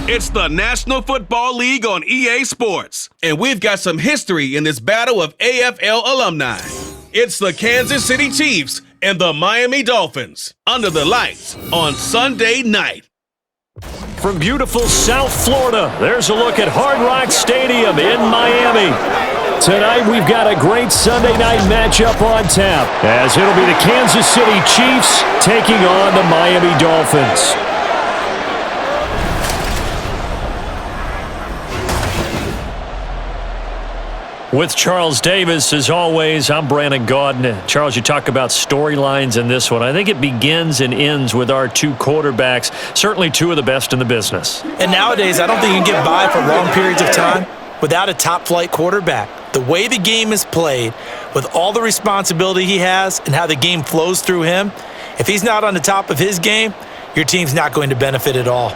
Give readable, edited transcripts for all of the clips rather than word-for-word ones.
It's the National Football League on EA Sports, and we've got some history in this battle of AFL alumni. It's the Kansas City Chiefs and the Miami Dolphins under the lights on Sunday night. From beautiful South Florida, there's a look at Hard Rock Stadium in Miami. Tonight, we've got a great Sunday night matchup on tap, as it'll be the Kansas City Chiefs taking on the Miami Dolphins. With Charles Davis, as always, I'm Brandon Gaudin. Charles, you talk about storylines in this one. I think it begins and ends with our two quarterbacks, certainly two of the best in the business. And nowadays, I don't think you can get by for long periods of time without a top-flight quarterback. The way the game is played, with all the responsibility he has and how the game flows through him, if he's not on the top of his game, your team's not going to benefit at all.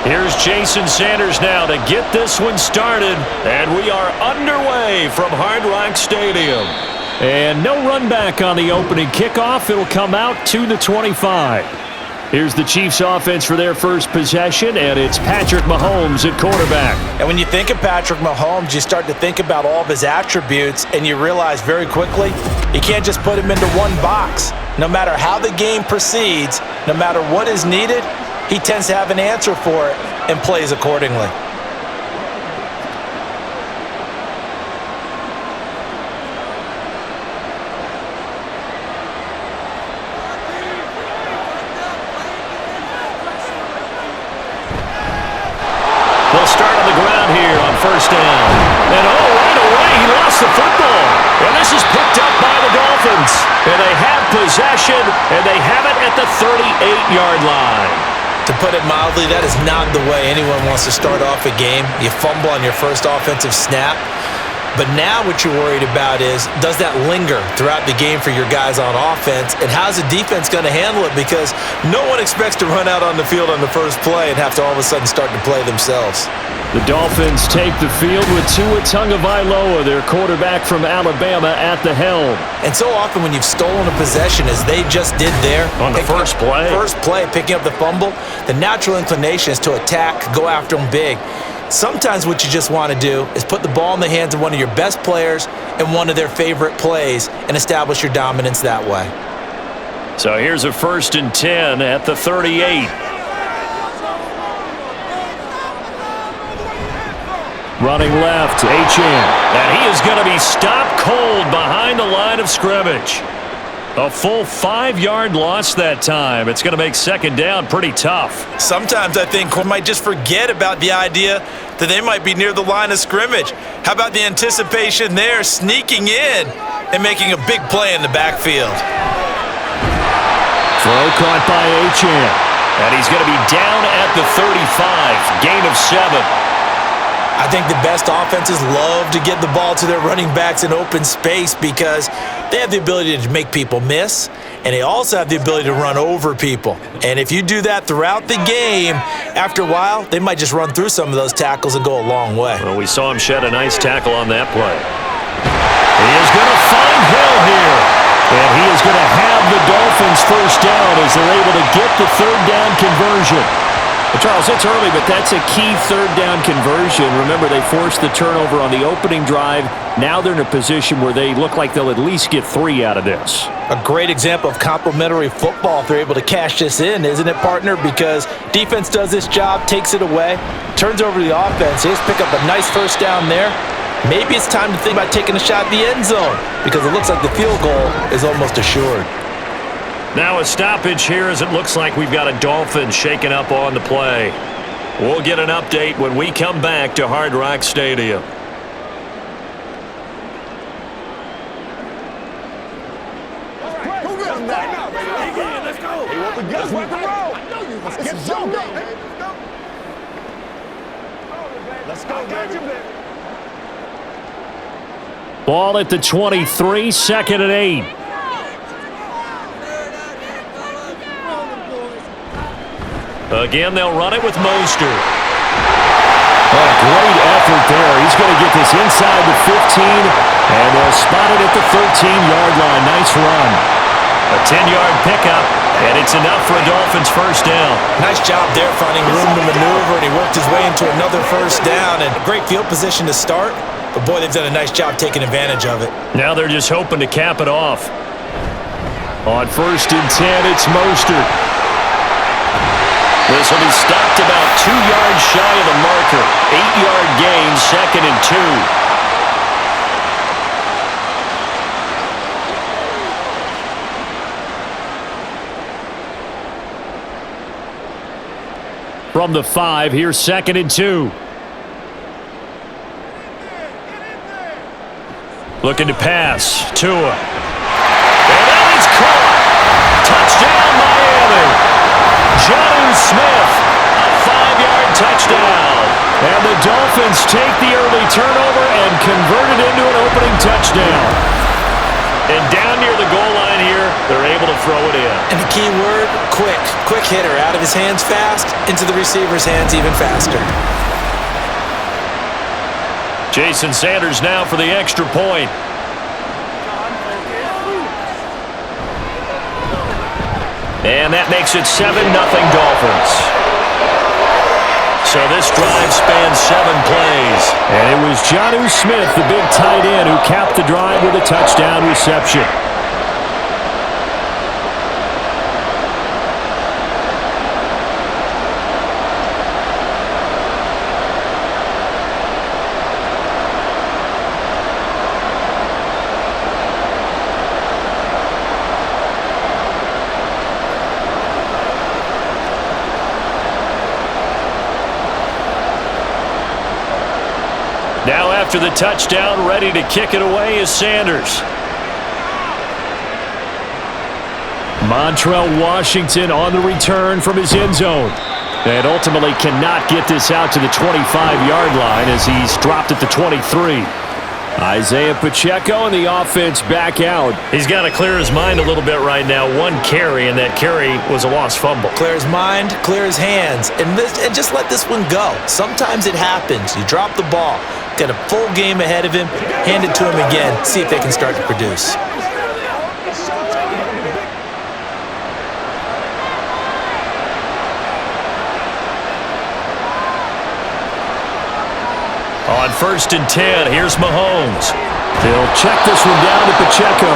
Here's Jason Sanders now to get this one started, and we are underway from Hard Rock Stadium. And no run back on the opening kickoff. It'll come out to the 25. Here's the Chiefs offense for their first possession, and it's Patrick Mahomes at quarterback. And when you think of Patrick Mahomes, you start to think about all of his attributes, and you realize very quickly you can't just put him into one box. No matter how the game proceeds, no matter what is needed, he tends to have an answer for it and plays accordingly. They'll start on the ground here on first down. And right away, he lost the football. And this is picked up by the Dolphins. And they have possession, and they have it at the 38-yard line. To put it mildly, that is not the way anyone wants to start off a game. You fumble on your first offensive snap. But now what you're worried about is, does that linger throughout the game for your guys on offense? And how's the defense going to handle it? Because no one expects to run out on the field on the first play and have to all of a sudden start to play themselves. The Dolphins take the field with Tua Tagovailoa, their quarterback from Alabama, at the helm. And so often when you've stolen a possession, as they just did there, on the first play, picking up the fumble, the natural inclination is to attack, go after them big. Sometimes what you just want to do is put the ball in the hands of one of your best players and one of their favorite plays and establish your dominance that way. So here's a 1st and 10 at the 38. Running left, Achane. And he is going to be stopped cold behind the line of scrimmage. A full 5-yard loss that time. It's going to make second down pretty tough. Sometimes I think one might just forget about the idea that they might be near the line of scrimmage. How about the anticipation there, sneaking in and making a big play in the backfield? Throw caught by Achane. And he's going to be down at the 35. Gain of 7. I think the best offenses love to get the ball to their running backs in open space because they have the ability to make people miss, and they also have the ability to run over people. And if you do that throughout the game, after a while, they might just run through some of those tackles and go a long way. Well, we saw him shed a nice tackle on that play. He is going to find Hill here. And he is going to have the Dolphins first down as they're able to get the third down conversion. Well, Charles, it's early, but that's a key third down conversion. Remember, they forced the turnover on the opening drive. Now they're in a position where they look like they'll at least get 3 out of this. A great example of complementary football if they're able to cash this in, isn't it, partner? Because defense does this job, takes it away, turns over to the offense. They just pick up a nice first down there. Maybe it's time to think about taking a shot at the end zone because it looks like the field goal is almost assured. Now a stoppage here as it looks like we've got a Dolphin shaking up on the play. We'll get an update when we come back to Hard Rock Stadium. Let's rock and roll. Let's get some, baby. Let's go, baby. Ball at the 23, 2nd and 8. Again, they'll run it with Mostert. Oh, great effort there. He's going to get this inside the 15, and they'll spot it at the 13-yard line. Nice run. A 10-yard pickup, and it's enough for a Dolphins first down. Nice job there finding room to maneuver, and he worked his way into another first down. And a great field position to start, but boy, they've done a nice job taking advantage of it. Now they're just hoping to cap it off. On 1st and 10, it's Mostert. This will be stopped about 2 yards shy of the marker. 8-yard gain, 2nd and 2. From the 5, here's 2nd and 2. Looking to pass. Tua. And that is caught. Touchdown, Miami. Jonnu Smith, a 5-yard touchdown. And the Dolphins take the early turnover and convert it into an opening touchdown. And down near the goal line here, they're able to throw it in. And the key word, quick. Quick hitter, out of his hands fast, into the receiver's hands even faster. Jason Sanders now for the extra point. And that makes it 7-0 Dolphins. So this drive spans 7 plays. And it was Jonnu Smith, the big tight end, who capped the drive with a touchdown reception. Now after the touchdown, ready to kick it away is Sanders. Montrell Washington on the return from his end zone. And ultimately cannot get this out to the 25-yard line as he's dropped at the 23. Isaiah Pacheco and the offense back out. He's got to clear his mind a little bit right now. 1 carry, and that carry was a lost fumble. Clear his mind, clear his hands, and just let this one go. Sometimes it happens. You drop the ball. Got a full game ahead of him. Hand it to him again. See if they can start to produce. On 1st and 10, here's Mahomes. They'll check this one down to Pacheco.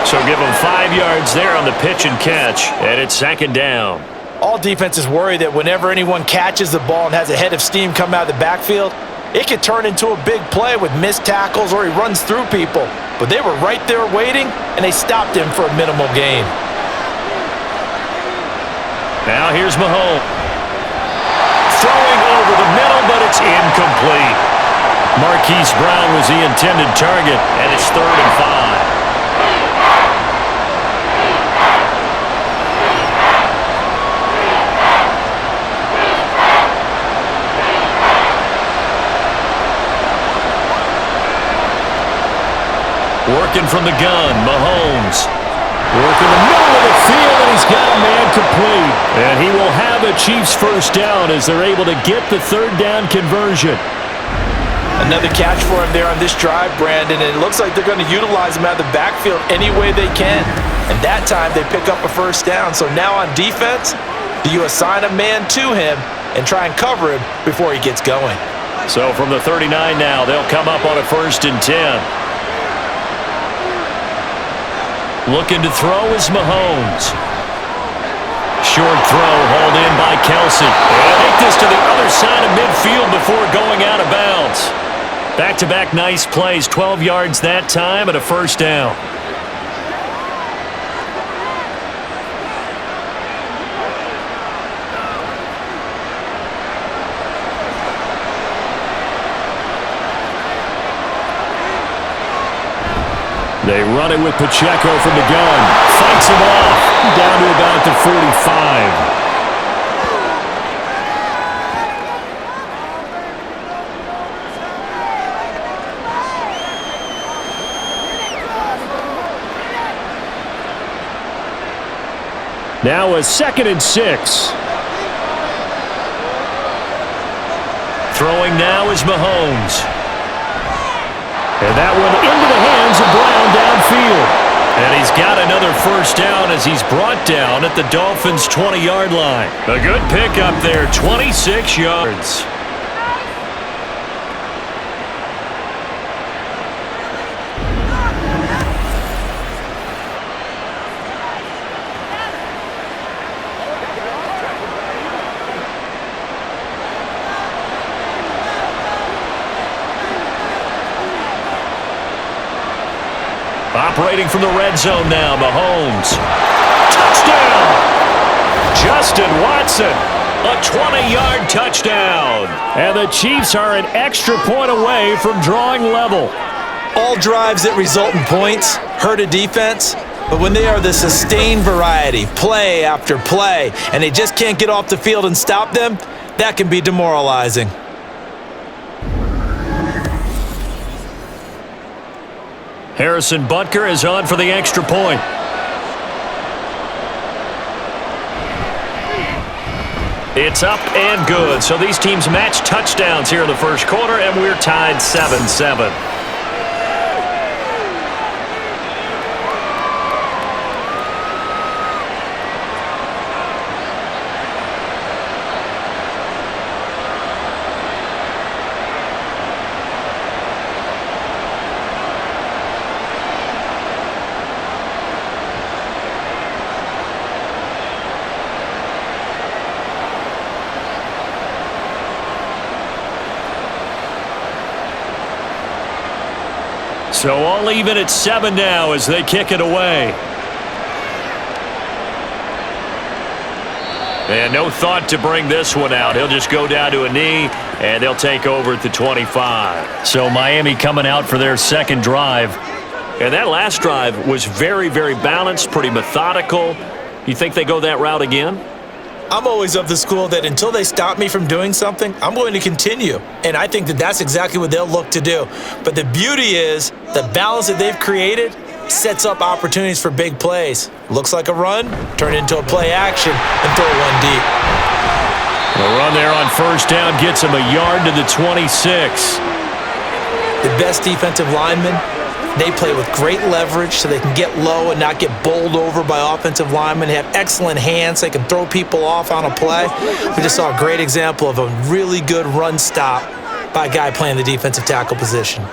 So give him 5 yards there on the pitch and catch, and it's 2nd down. All defenses worry that whenever anyone catches the ball and has a head of steam come out of the backfield, it could turn into a big play with missed tackles or he runs through people. But they were right there waiting, and they stopped him for a minimal gain. Now here's Mahomes. Throwing over the middle, but it's incomplete. Marquise Brown was the intended target, and it's 3rd and 5. Working from the gun, Mahomes. Working the middle of the field, and he's got a man complete. And he will have a Chiefs first down as they're able to get the 3rd down conversion. Another catch for him there on this drive, Brandon, and it looks like they're going to utilize him out of the backfield any way they can. And that time they pick up a first down. So now on defense, do you assign a man to him and try and cover him before he gets going? So from the 39 now, they'll come up on a 1st and 10. Looking to throw is Mahomes. Short throw hauled in by Kelsey. And take this to the other side of midfield before going out of bounds. Back-to-back nice plays, 12 yards that time and a first down. They run it with Pacheco from the gun. Fights him off. Down to about the 45. Now a 2nd and 6. Throwing now is Mahomes. And that one into the hands of Brown downfield. And he's got another first down as he's brought down at the Dolphins' 20-yard line. A good pickup there, 26 yards. Operating from the red zone now, Mahomes. Touchdown! Justin Watson, a 20-yard touchdown. And the Chiefs are an extra point away from drawing level. All drives that result in points hurt a defense, but when they are the sustained variety, play after play, and they just can't get off the field and stop them, that can be demoralizing. Harrison Butker is on for the extra point. It's up and good. So these teams match touchdowns here in the first quarter, and we're tied 7-7. So all even at 7 now as they kick it away. And no thought to bring this one out. He'll just go down to a knee, and they'll take over at the 25. So Miami coming out for their second drive. And that last drive was very, very balanced, pretty methodical. You think they go that route again? I'm always of the school that until they stop me from doing something, I'm going to continue. And I think that that's exactly what they'll look to do. But the beauty is the balance that they've created sets up opportunities for big plays. Looks like a run, turn it into a play action, and throw one deep. The run there on first down gets him a yard to the 26. The best defensive linemen, they play with great leverage so they can get low and not get bowled over by offensive linemen. They have excellent hands. They can throw people off on a play. We just saw a great example of a really good run stop by a guy playing the defensive tackle position.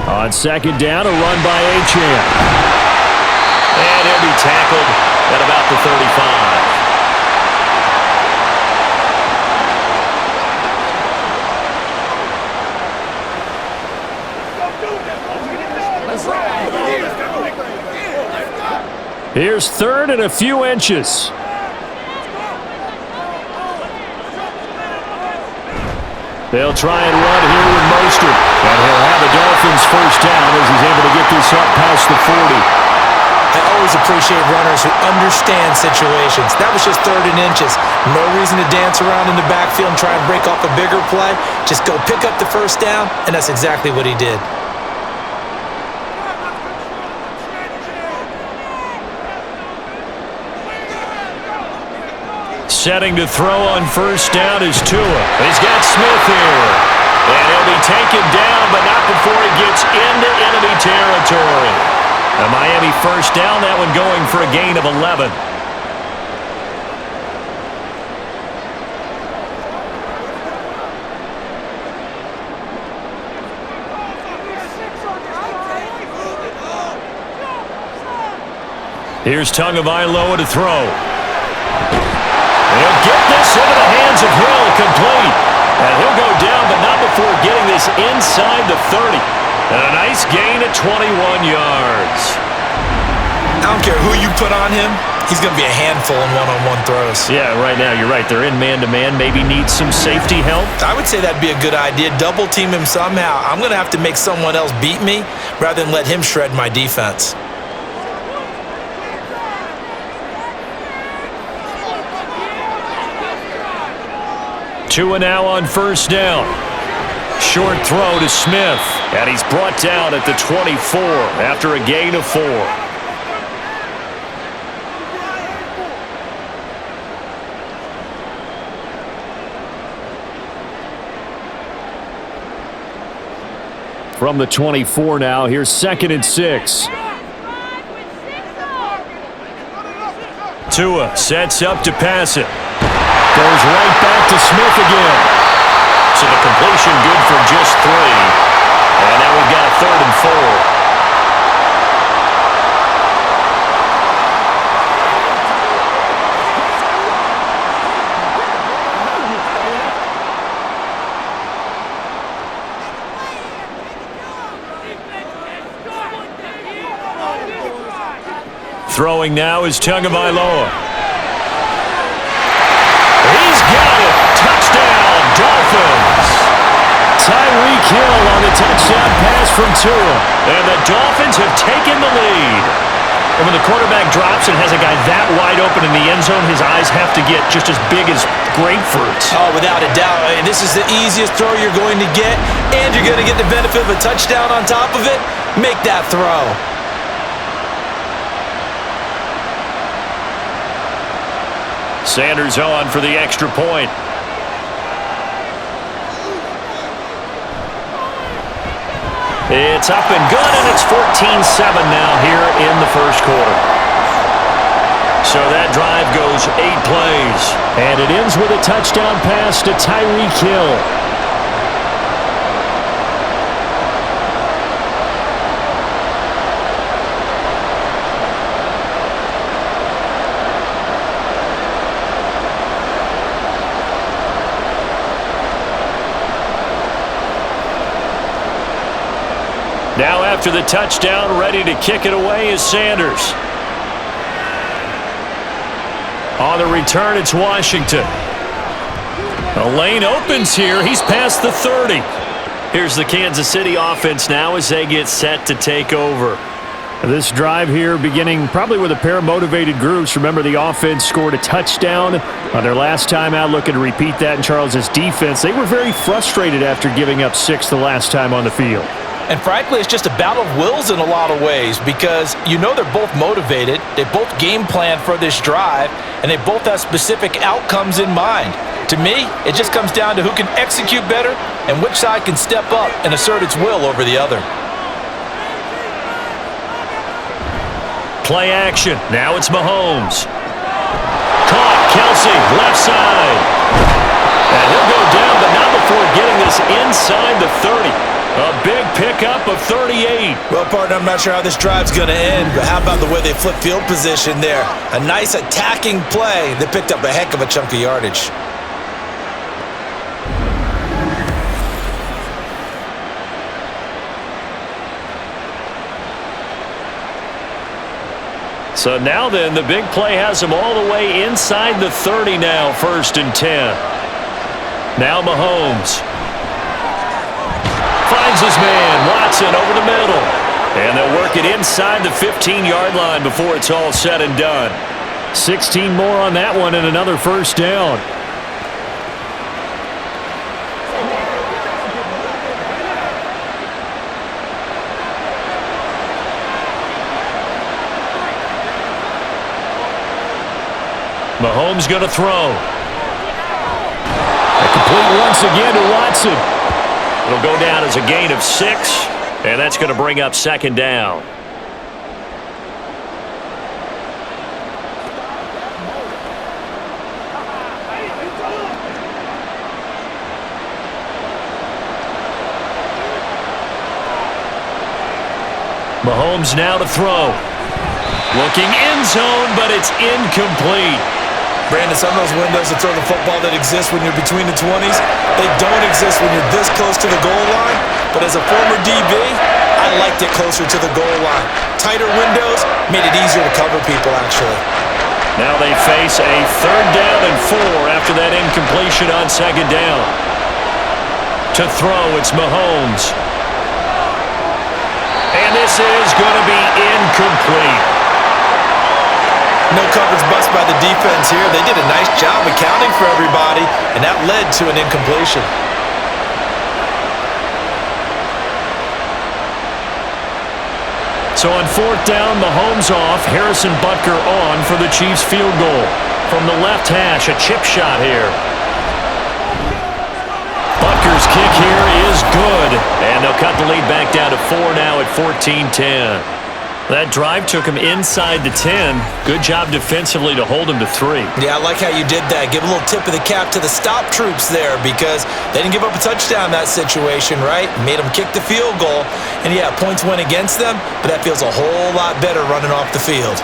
On second down, a run by Achane. And he'll be tackled at about the 35. Here's third and a few inches. They'll try and run here with Mostert. And he'll have the Dolphins first down as he's able to get this up past the 40. I always appreciate runners who understand situations. That was just third and inches. No reason to dance around in the backfield and try and break off a bigger play. Just go pick up the first down, and that's exactly what he did. Setting to throw on first down is Tua. He's got Smith here. And he'll be taken down, but not before he gets into enemy territory. A Miami first down, that one going for a gain of 11. Here's Tagovailoa to throw. He'll get this into the hands of Hill, complete. And he'll go down, but not before getting this inside the 30. And a nice gain at 21 yards. I don't care who you put on him. He's going to be a handful in one-on-one throws. Yeah, right now, you're right. They're in man-to-man. Maybe needs some safety help. I would say that'd be a good idea. Double team him somehow. I'm going to have to make someone else beat me rather than let him shred my defense. Tua now on first down. Short throw to Smith, and he's brought down at the 24 after a gain of 4. From the 24 now, here's 2nd and 6. Tua sets up to pass it. Goes right back to Smith again. So the completion good for just 3. And now we've got a 3rd and 4. Throwing now is Tagovailoa. He's got it. Touchdown, Dolphins. Tyreek Hill on the touchdown pass from Tua. And the Dolphins have taken the lead. And when the quarterback drops and has a guy that wide open in the end zone, his eyes have to get just as big as grapefruits. Oh, without a doubt. This is the easiest throw you're going to get, and you're going to get the benefit of a touchdown on top of it. Make that throw. Sanders on for the extra point. It's up and good, and it's 14-7 now here in the first quarter. So that drive goes 8 plays, and it ends with a touchdown pass to Tyreek Hill. Now after the touchdown, ready to kick it away is Sanders. On the return, it's Washington. The lane opens here. He's past the 30. Here's the Kansas City offense now as they get set to take over. This drive here beginning probably with a pair of motivated groups. Remember, the offense scored a touchdown on their last time out, looking to repeat that in Charles' defense. They were very frustrated after giving up 6 the last time on the field. And frankly, it's just a battle of wills in a lot of ways because you know they're both motivated, they both game plan for this drive, and they both have specific outcomes in mind. To me, it just comes down to who can execute better and which side can step up and assert its will over the other. Play action. Now it's Mahomes. Caught. Kelsey, left side. And he'll go down, but not before getting this inside the 30. A big pickup of 38. Well, partner, I'm not sure how this drive's going to end, but how about the way they flip field position there? A nice attacking play that picked up a heck of a chunk of yardage. So now then, the big play has him all the way inside the 30 now, 1st and 10. Now Mahomes. Finds his man, Watson, over the middle. And they'll work it inside the 15-yard line before it's all said and done. 16 more on that one and another 1st down. Mahomes going to throw. A complete once again to Watson. It'll go down as a gain of 6, and that's going to bring up 2nd down. Mahomes now to throw. Looking end zone, but it's incomplete. Brandon, some of those windows to throw the football that exist when you're between the 20s, they don't exist when you're this close to the goal line. But as a former DB, I liked it closer to the goal line. Tighter windows made it easier to cover people, actually. Now they face a 3rd down and 4 after that incompletion on 2nd down. To throw, it's Mahomes. And this is going to be incomplete. No coverage bust by the defense here. They did a nice job accounting for everybody, and that led to an incompletion. So on 4th down, Mahomes off. Harrison Butker on for the Chiefs field goal. From the left hash, a chip shot here. Butker's kick here is good. And they'll cut the lead back down to 4 now at 14-10. That drive took him inside the 10. Good job defensively to hold him to 3. Yeah, I like how you did that. Give a little tip of the cap to the stop troops there because they didn't give up a touchdown in that situation, right? Made them kick the field goal. And, yeah, points went against them, but that feels a whole lot better running off the field.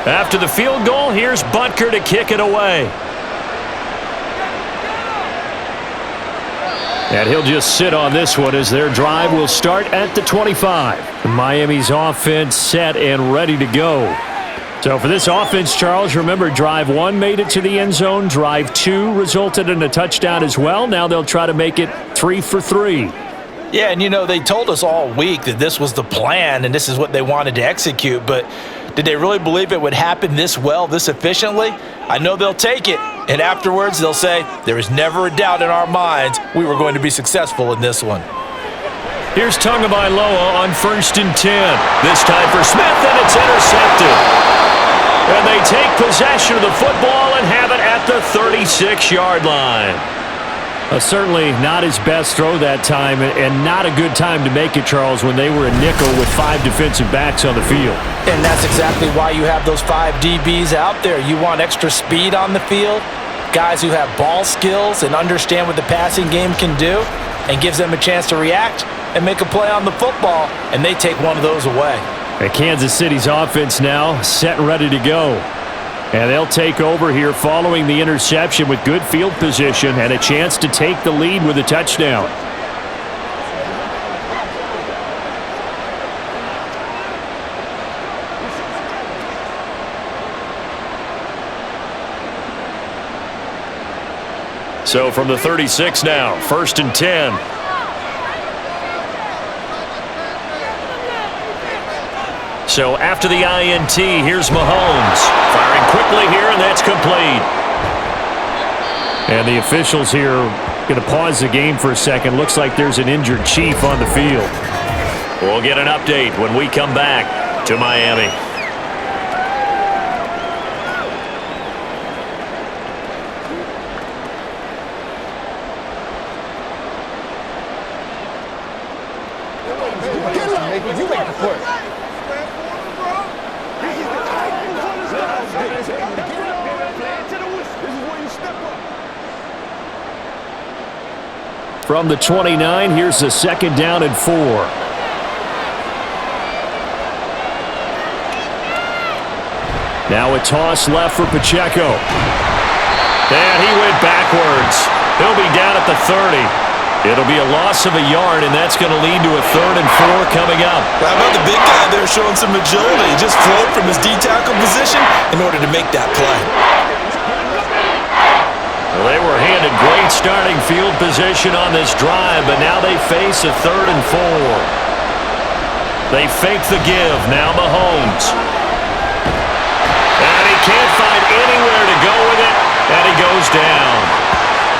After the field goal, here's Butker to kick it away. And he'll just sit on this one as their drive will start at the 25. Miami's offense set and ready to go. So for this offense, Charles, remember drive 1 made it to the end zone. Drive 2 resulted in a touchdown as well. Now they'll try to make it 3 for 3. Yeah, and they told us all week that this was the plan and this is what they wanted to execute, but did they really believe it would happen this well, this efficiently? I know they'll take it, and afterwards they'll say, there was never a doubt in our minds we were going to be successful in this one. Here's Tagovailoa on 1st and 10. This time for Smith, and it's intercepted. And they take possession of the football and have it at the 36-yard line. Certainly not his best throw that time, and not a good time to make it, Charles, when they were a nickel with 5 defensive backs on the field. And that's exactly why you have those 5 DBs out there. You want extra speed on the field, guys who have ball skills and understand what the passing game can do, and gives them a chance to react and make a play on the football, and they take one of those away. And Kansas City's offense now set and ready to go. And they'll take over here following the interception with good field position and a chance to take the lead with a touchdown. So from the 36 now, 1st and 10. So after the INT, here's Mahomes. Firing quickly here, and that's complete. And the officials here going to pause the game for a second. Looks like there's an injured Chief on the field. We'll get an update when we come back to Miami. You make the play. From the 29, here's the 2nd down and 4. Now a toss left for Pacheco. And he went backwards. He'll be down at the 30. It'll be a loss of a yard, and that's going to lead to a 3rd and 4 coming up. How about the big guy there showing some agility? Just float from his D-tackle position in order to make that play. Well, they were handed great starting field position on this drive, but now they face a 3rd and 4. They fake the give. Now Mahomes. And he can't find anywhere to go with it, and he goes down.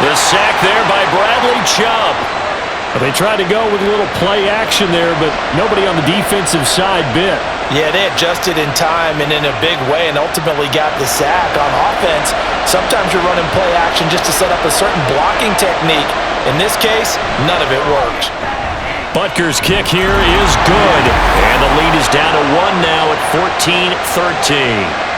The sack there by Bradley Chubb. They tried to go with a little play action there, but nobody on the defensive side bit. Yeah, they adjusted in time and in a big way and ultimately got the sack. On offense, sometimes you're running play action just to set up a certain blocking technique. In this case, none of it worked. Butker's kick here is good, and the lead is down to 1 now at 14-13.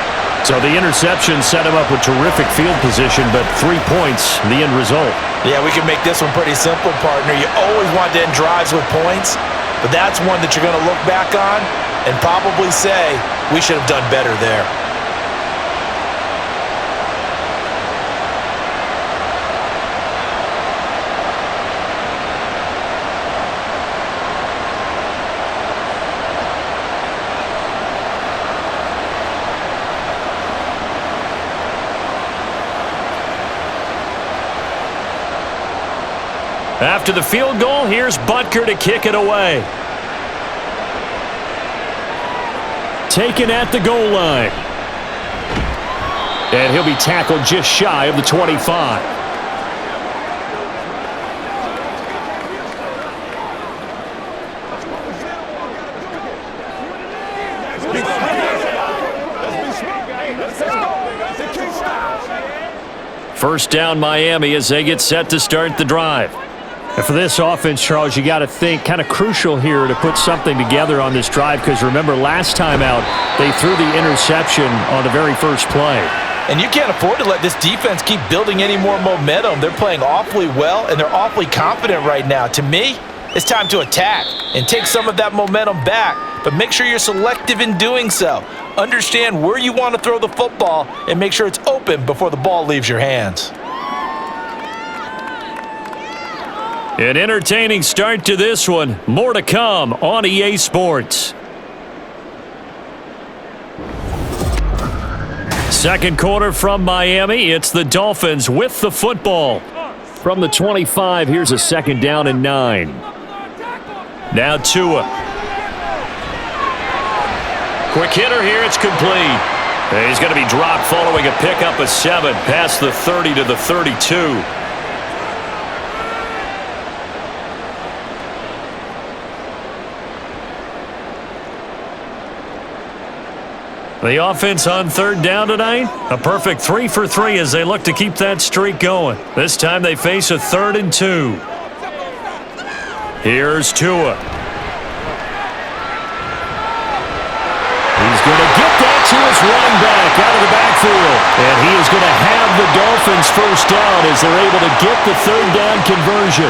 So the interception set him up with terrific field position, but 3 points, the end result. Yeah, we can make this one pretty simple, partner. You always want to end drives with points, but that's one that you're going to look back on and probably say, we should have done better there. After the field goal, here's Butker to kick it away. Taken at the goal line. And he'll be tackled just shy of the 25. First down Miami as they get set to start the drive. And for this offense, Charles, you got to think kind of crucial here to put something together on this drive because remember last time out they threw the interception on the very first play. And you can't afford to let this defense keep building any more momentum. They're playing awfully well and they're awfully confident right now. To me, it's time to attack and take some of that momentum back, but make sure you're selective in doing so. Understand where you want to throw the football and make sure it's open before the ball leaves your hands. An entertaining start to this one. More to come on EA Sports. Second quarter from Miami. It's the Dolphins with the football. From the 25, here's a second down and 9. Now Tua. Quick hitter here, it's complete. He's going to be dropped following a pickup of 7 past the 30 to the 32. The offense on third down tonight, a perfect 3 for 3 as they look to keep that streak going. This time they face a 3rd and 2. Here's Tua. He's going to get that to his running back out of the backfield. And he is going to have the Dolphins first down as they're able to get the third down conversion.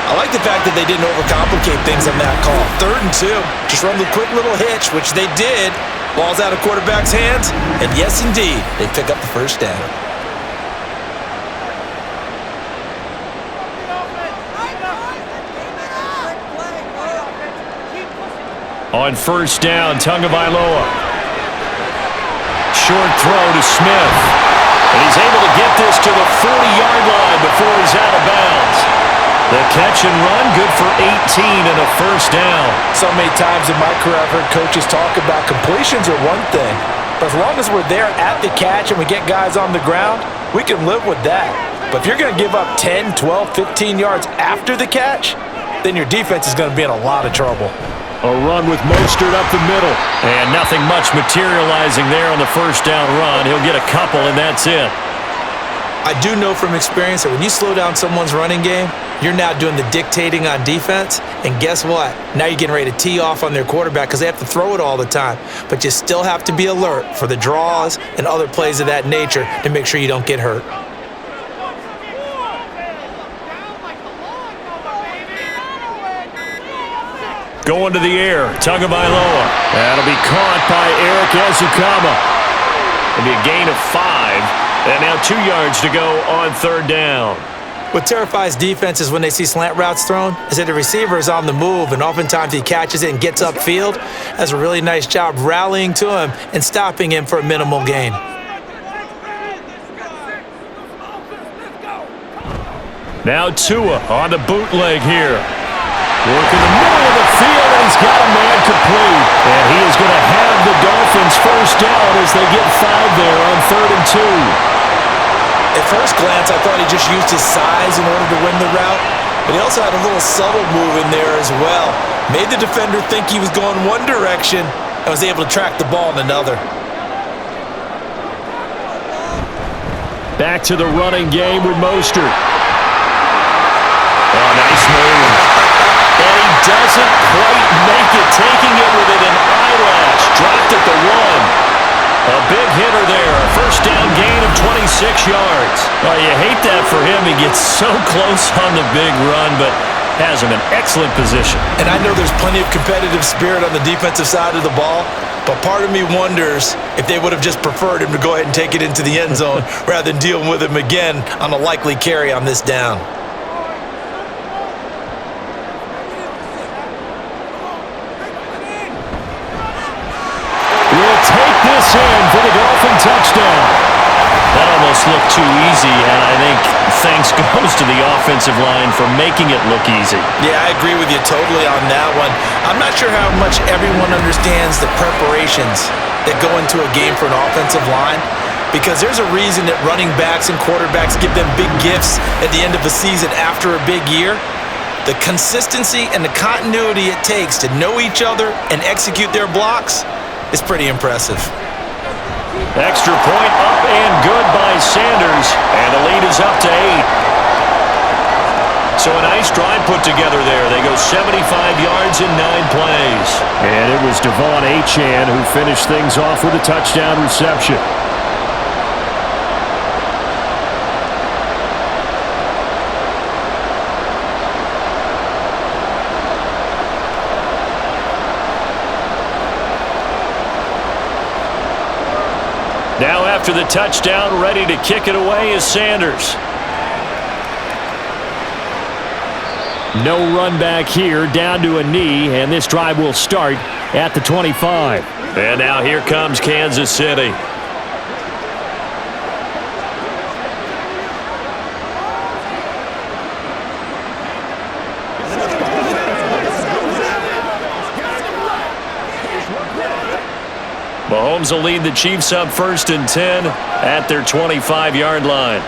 I like the fact that they didn't overcomplicate things on that call. 3rd and 2. Just run the quick little hitch, which they did. Ball's out of quarterback's hands. And yes, indeed, they pick up the first down. On first down, Tagovailoa. Short throw to Smith. And he's able to get this to the 40-yard line before he's out of bounds. The catch and run, good for 18 and a first down. So many times in my career I've heard coaches talk about completions are one thing, but as long as we're there at the catch and we get guys on the ground, we can live with that. But if you're going to give up 10, 12, 15 yards after the catch, then your defense is going to be in a lot of trouble. A run with Mostert up the middle. And nothing much materializing there on the first down run. He'll get a couple, and that's it. I do know from experience that when you slow down someone's running game, you're now doing the dictating on defense. And guess what? Now you're getting ready to tee off on their quarterback because they have to throw it all the time. But you still have to be alert for the draws and other plays of that nature to make sure you don't get hurt. Going to the air, Tagovailoa. That'll be caught by Eric Ezukama. It'll be a gain of 5. And now 2 yards to go on third down. What terrifies defenses when they see slant routes thrown is that the receiver is on the move, and oftentimes he catches it and gets upfield. Does a really nice job rallying to him and stopping him for a minimal gain. Now Tua on the bootleg here. Working the middle of the field, and he's got a man complete. And he is going to have the Dolphins first down as they get 5 there on 3rd and 2. At first glance, I thought he just used his size in order to win the route, but he also had a little subtle move in there as well. Made the defender think he was going one direction and was able to track the ball in another. Back to the running game with Mostert. Oh, nice move. And he doesn't quite make it, taking it within an eyelash. Dropped at the 1. A big hitter there. A first down gain of 26 yards. Well, you hate that for him. He gets so close on the big run, but has him in excellent position. And I know there's plenty of competitive spirit on the defensive side of the ball, but part of me wonders if they would have just preferred him to go ahead and take it into the end zone rather than dealing with him again on a likely carry on this down. Take this in for the Dolphin touchdown. That almost looked too easy, and I think thanks goes to the offensive line for making it look easy. Yeah, I agree with you totally on that one. I'm not sure how much everyone understands the preparations that go into a game for an offensive line, because there's a reason that running backs and quarterbacks give them big gifts at the end of a season after a big year. The consistency and the continuity it takes to know each other and execute their blocks is pretty impressive. Extra point up and good by Sanders, and the lead is up to 8. So a nice drive put together there. They go 75 yards in 9 plays. And it was Devon Achane who finished things off with a touchdown reception. Now after the touchdown, ready to kick it away is Sanders. No run back here, down to a knee, and this drive will start at the 25. And now here comes Kansas City. Mahomes will lead the Chiefs up 1st and 10 at their 25-yard line.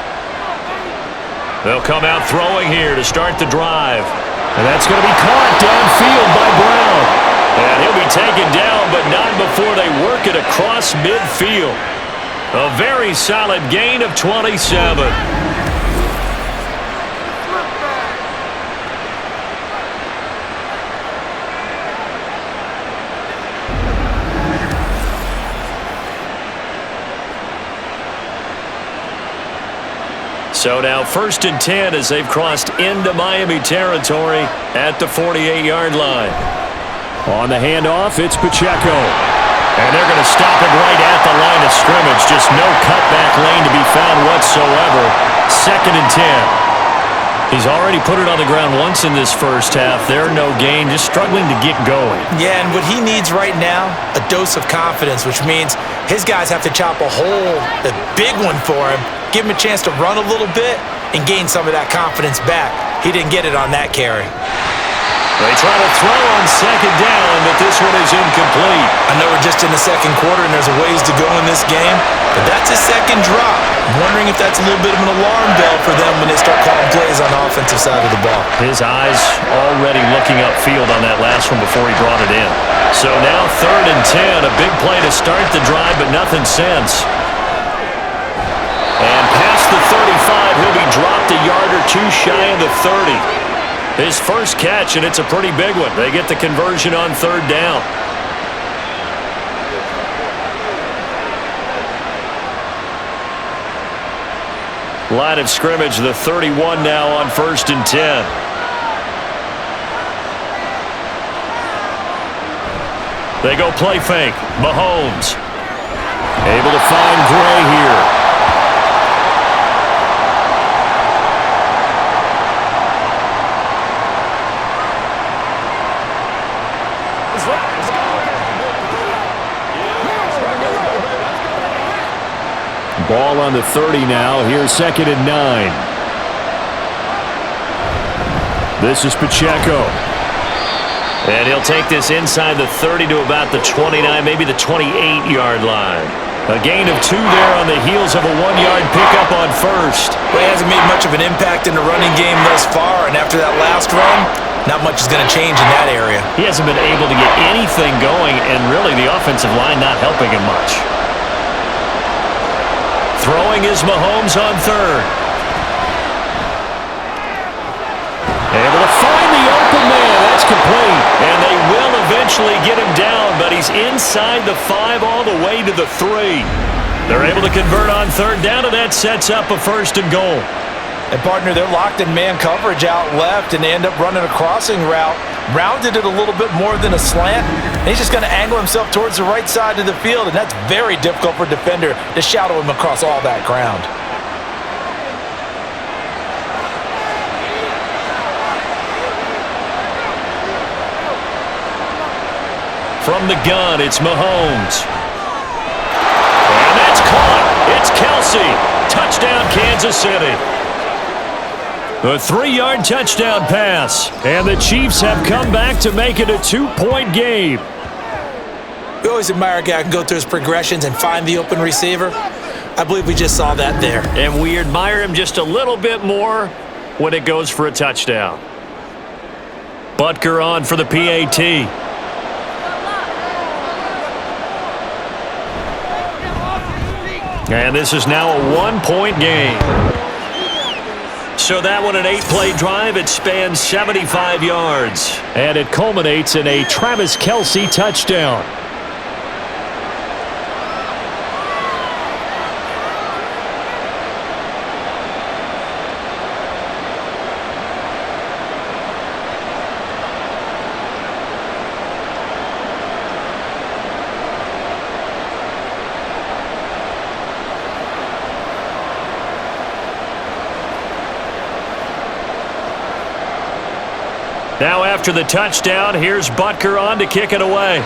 They'll come out throwing here to start the drive. And that's going to be caught downfield by Brown. And he'll be taken down, but not before they work it across midfield. A very solid gain of 27. So now 1st and 10 as they've crossed into Miami territory at the 48-yard line. On the handoff, it's Pacheco. And they're going to stop it right at the line of scrimmage. Just no cutback lane to be found whatsoever. 2nd and 10. He's already put it on the ground once in this first half. There, no gain, just struggling to get going. Yeah, and what he needs right now, a dose of confidence, which means his guys have to chop a hole, a big one for him, give him a chance to run a little bit and gain some of that confidence back. He didn't get it on that carry. They try to throw on 2nd down, but this one is incomplete. I know we're just in the 2nd quarter and there's a ways to go in this game, but that's his 2nd drop. I'm wondering if that's a little bit of an alarm bell for them when they start calling plays on the offensive side of the ball. His eyes already looking upfield on that last one before he brought it in. So now 3rd and 10, a big play to start the drive, but nothing since. And past the 35, he'll be dropped a yard or two shy of the 30. His first catch, and it's a pretty big one. They get the conversion on 3rd down. Line of scrimmage, the 31 now on 1st and 10. They go play fake. Mahomes able to find Gray here. Ball on the 30 now. Here's 2nd and 9. This is Pacheco. And he'll take this inside the 30 to about the 29, maybe the 28-yard line. A gain of 2 there on the heels of a 1-yard pickup on 1st. Well, he hasn't made much of an impact in the running game thus far, and after that last run, not much is going to change in that area. He hasn't been able to get anything going, and really the offensive line not helping him much. Throwing is Mahomes on 3rd. Able to find the open man. That's complete. And they will eventually get him down, but he's inside the 5 all the way to the 3. They're able to convert on 3rd down, and that sets up a 1st and goal. And, partner, they're locked in man coverage out left, and they end up running a crossing route. Rounded it a little bit more than a slant. And he's just going to angle himself towards the right side of the field, and that's very difficult for a defender to shadow him across all that ground. From the gun, it's Mahomes. And that's caught. It's Kelsey. Touchdown, Kansas City. A 3-yard touchdown pass. And the Chiefs have come back to make it a 2-point game. We always admire a guy who can go through his progressions and find the open receiver. I believe we just saw that there. And we admire him just a little bit more when it goes for a touchdown. Butker on for the PAT. And this is now a 1-point game. So that one, an 8-play drive. It spans 75 yards. And it culminates in a Travis Kelce touchdown. Now after the touchdown, here's Butker on to kick it away.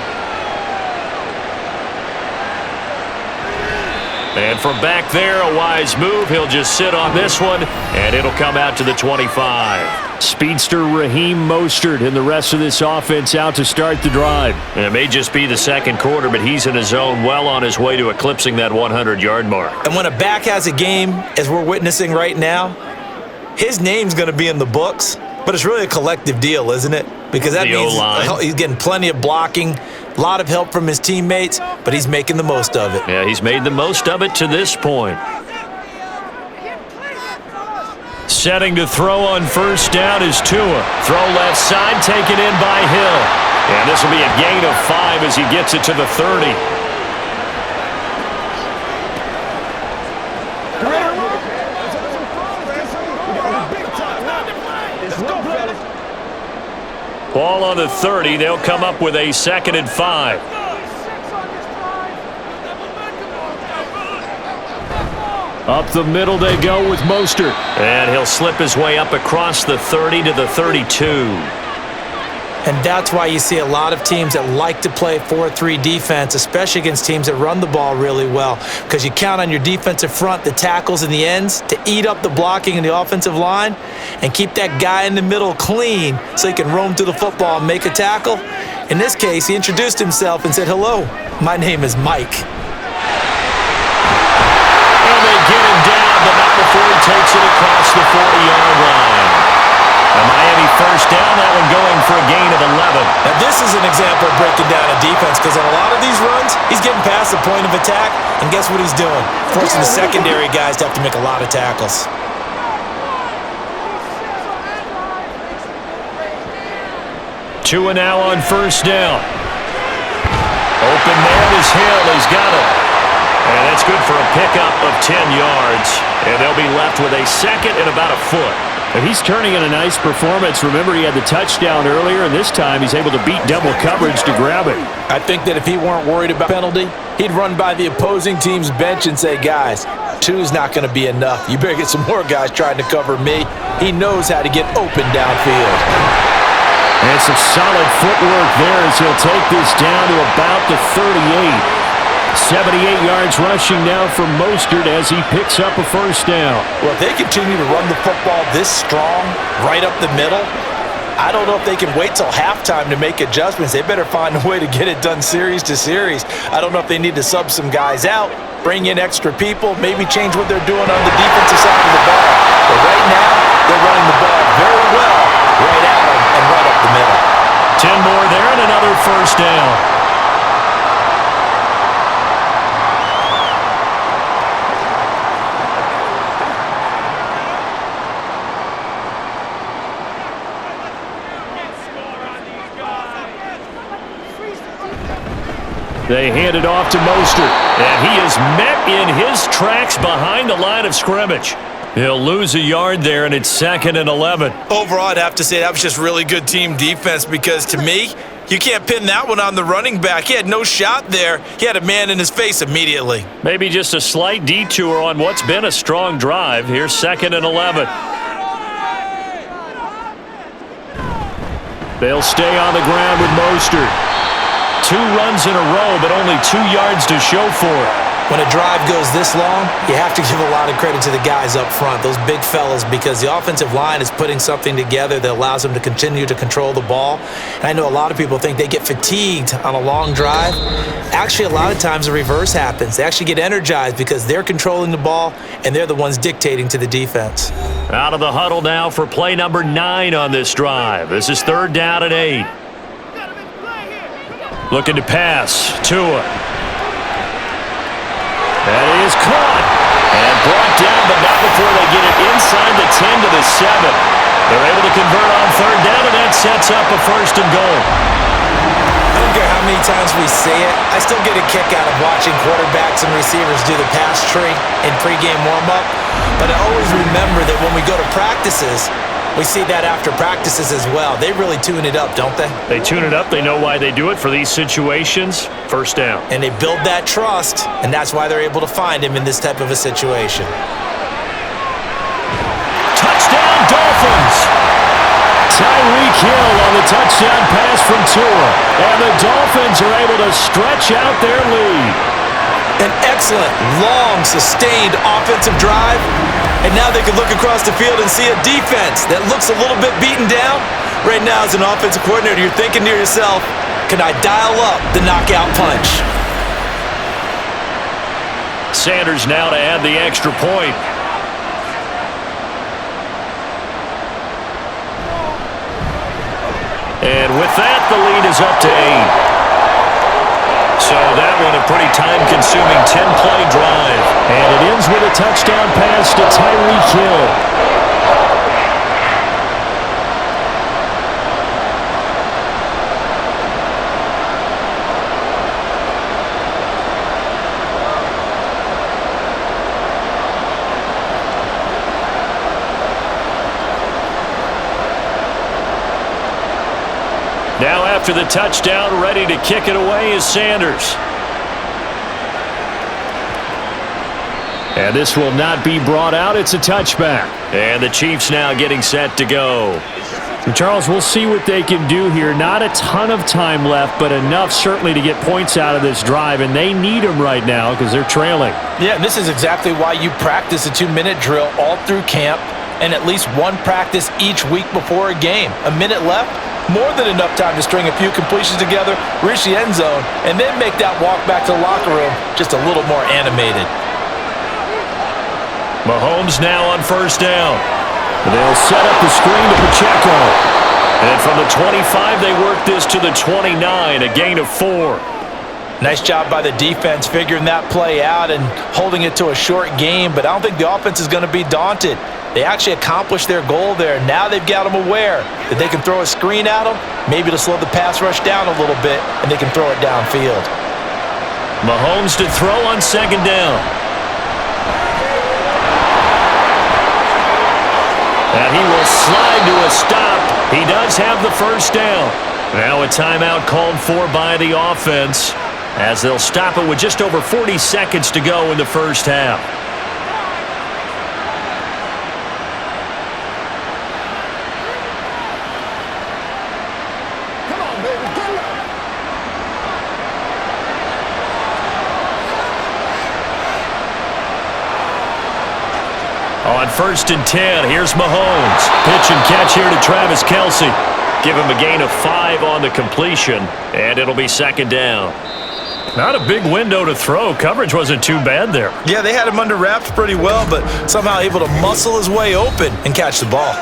And from back there, a wise move. He'll just sit on this one, and it'll come out to the 25. Speedster Raheem Mostert and the rest of this offense out to start the drive. And it may just be the second quarter, but he's in his zone, well on his way to eclipsing that 100-yard mark. And when a back has a game, as we're witnessing right now, his name's going to be in the books. But it's really a collective deal, isn't it? Because that means he's getting plenty of blocking, a lot of help from his teammates, but he's making the most of it. Yeah, he's made the most of it to this point. Setting to throw on first down is Tua. Throw left side, taken in by Hill. And this will be a gain of 5 as he gets it to the 30. Ball on the 30. They'll come up with a 2nd and 5. Up the middle they go with Mostert. And he'll slip his way up across the 30 to the 32. And that's why you see a lot of teams that like to play 4-3 defense, especially against teams that run the ball really well, because you count on your defensive front, the tackles and the ends, to eat up the blocking in the offensive line and keep that guy in the middle clean so he can roam through the football and make a tackle. In this case, he introduced himself and said, "Hello, my name is Mike." And they get him down, but not before he takes it across the 40-yard line. A Miami first down, that one going for a gain of 11. Now this is an example of breaking down a defense, because on a lot of these runs, he's getting past the point of attack, and guess what he's doing? Forcing the secondary guys to have to make a lot of tackles. Tua now on first down. Open man is Hill. He's got it. And that's good for a pickup of 10 yards. And they'll be left with a 2nd and about a foot. And he's turning in a nice performance. Remember, he had the touchdown earlier, and this time he's able to beat double coverage to grab it. I think that if he weren't worried about penalty, he'd run by the opposing team's bench and say, "Guys, 2's not going to be enough. You better get some more guys trying to cover me." He knows how to get open downfield. And some solid footwork there as he'll take this down to about the 38. 78 yards rushing now from Mostert as he picks up a first down. Well, if they continue to run the football this strong, right up the middle, I don't know if they can wait till halftime to make adjustments. They better find a way to get it done series to series. I don't know if they need to sub some guys out, bring in extra people, maybe change what they're doing on the defensive side of the ball. But right now, they're running the ball very well right at them and right up the middle. 10 more there and another first down. They hand it off to Mostert, and he is met in his tracks behind the line of scrimmage. He'll lose a yard there, and it's 2nd and 11. Overall, I'd have to say that was just really good team defense, because to me, you can't pin that one on the running back. He had no shot there. He had a man in his face immediately. Maybe just a slight detour on what's been a strong drive. Here's 2nd and 11. They'll stay on the ground with Mostert. 2 runs in a row, but only 2 yards to show for it. When a drive goes this long, you have to give a lot of credit to the guys up front, those big fellas, because the offensive line is putting something together that allows them to continue to control the ball. And I know a lot of people think they get fatigued on a long drive. Actually, a lot of times the reverse happens. They actually get energized because they're controlling the ball, and they're the ones dictating to the defense. Out of the huddle now for play number 9 on this drive. This is 3rd down and 8. Looking to pass. Tua. That is caught and brought down, but not before they get it inside the 10 to the 7. They're able to convert on 3rd down, and that sets up a 1st and goal. I don't care how many times we say it, I still get a kick out of watching quarterbacks and receivers do the pass tree in pregame warm-up. But I always remember that when we go to practices, we see that after practices as well. They really tune it up, don't they? They tune it up. They know why they do it for these situations. 1st down. And they build that trust, and that's why they're able to find him in this type of a situation. Touchdown, Dolphins! Tyreek Hill on the touchdown pass from Tua. And the Dolphins are able to stretch out their lead. An excellent, long, sustained offensive drive. And now they can look across the field and see a defense that looks a little bit beaten down. Right now, as an offensive coordinator, you're thinking to yourself, can I dial up the knockout punch? Sanders now to add the extra point. And with that, the lead is up to 8. So that one a pretty time-consuming 10-play drive. And it ends with a touchdown pass to Tyreek Hill. Now after the touchdown, ready to kick it away is Sanders. And this will not be brought out. It's a touchback. And the Chiefs now getting set to go. And Charles, we'll see what they can do here. Not a ton of time left, but enough certainly to get points out of this drive. And they need them right now because they're trailing. Yeah, and this is exactly why you practice a 2-minute drill all through camp and at least one practice each week before a game. A minute left, more than enough time to string a few completions together, reach the end zone, and then make that walk back to the locker room just a little more animated. Mahomes now on 1st down. They'll set up the screen to Pacheco. And from the 25, they work this to the 29, a gain of 4. Nice job by the defense figuring that play out and holding it to a short game, but I don't think the offense is going to be daunted. They actually accomplished their goal there. Now they've got them aware that they can throw a screen at them, maybe to slow the pass rush down a little bit, and they can throw it downfield. Mahomes to throw on 2nd down. And he will slide to a stop. He does have the 1st down. Now a timeout called for by the offense as they'll stop it with just over 40 seconds to go in the 1st half. On 1st and 10, here's Mahomes. Pitch and catch here to Travis Kelce. Give him a gain of 5 on the completion, and it'll be 2nd down. Not a big window to throw. Coverage wasn't too bad there. Yeah, they had him under wraps pretty well, but somehow able to muscle his way open and catch the ball.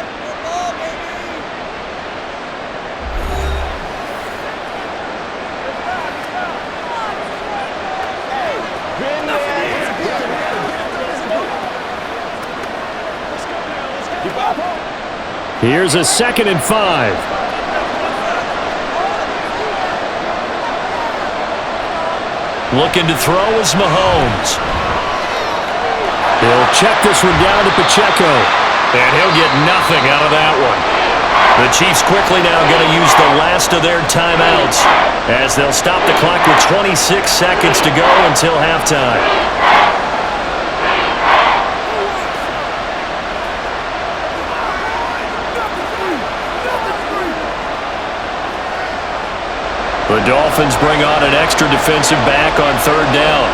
Here's a 2nd and 5. Looking to throw is Mahomes. He'll check this one down to Pacheco. And he'll get nothing out of that one. The Chiefs quickly now going to use the last of their timeouts as they'll stop the clock with 26 seconds to go until halftime. The Dolphins bring on an extra defensive back on 3rd down.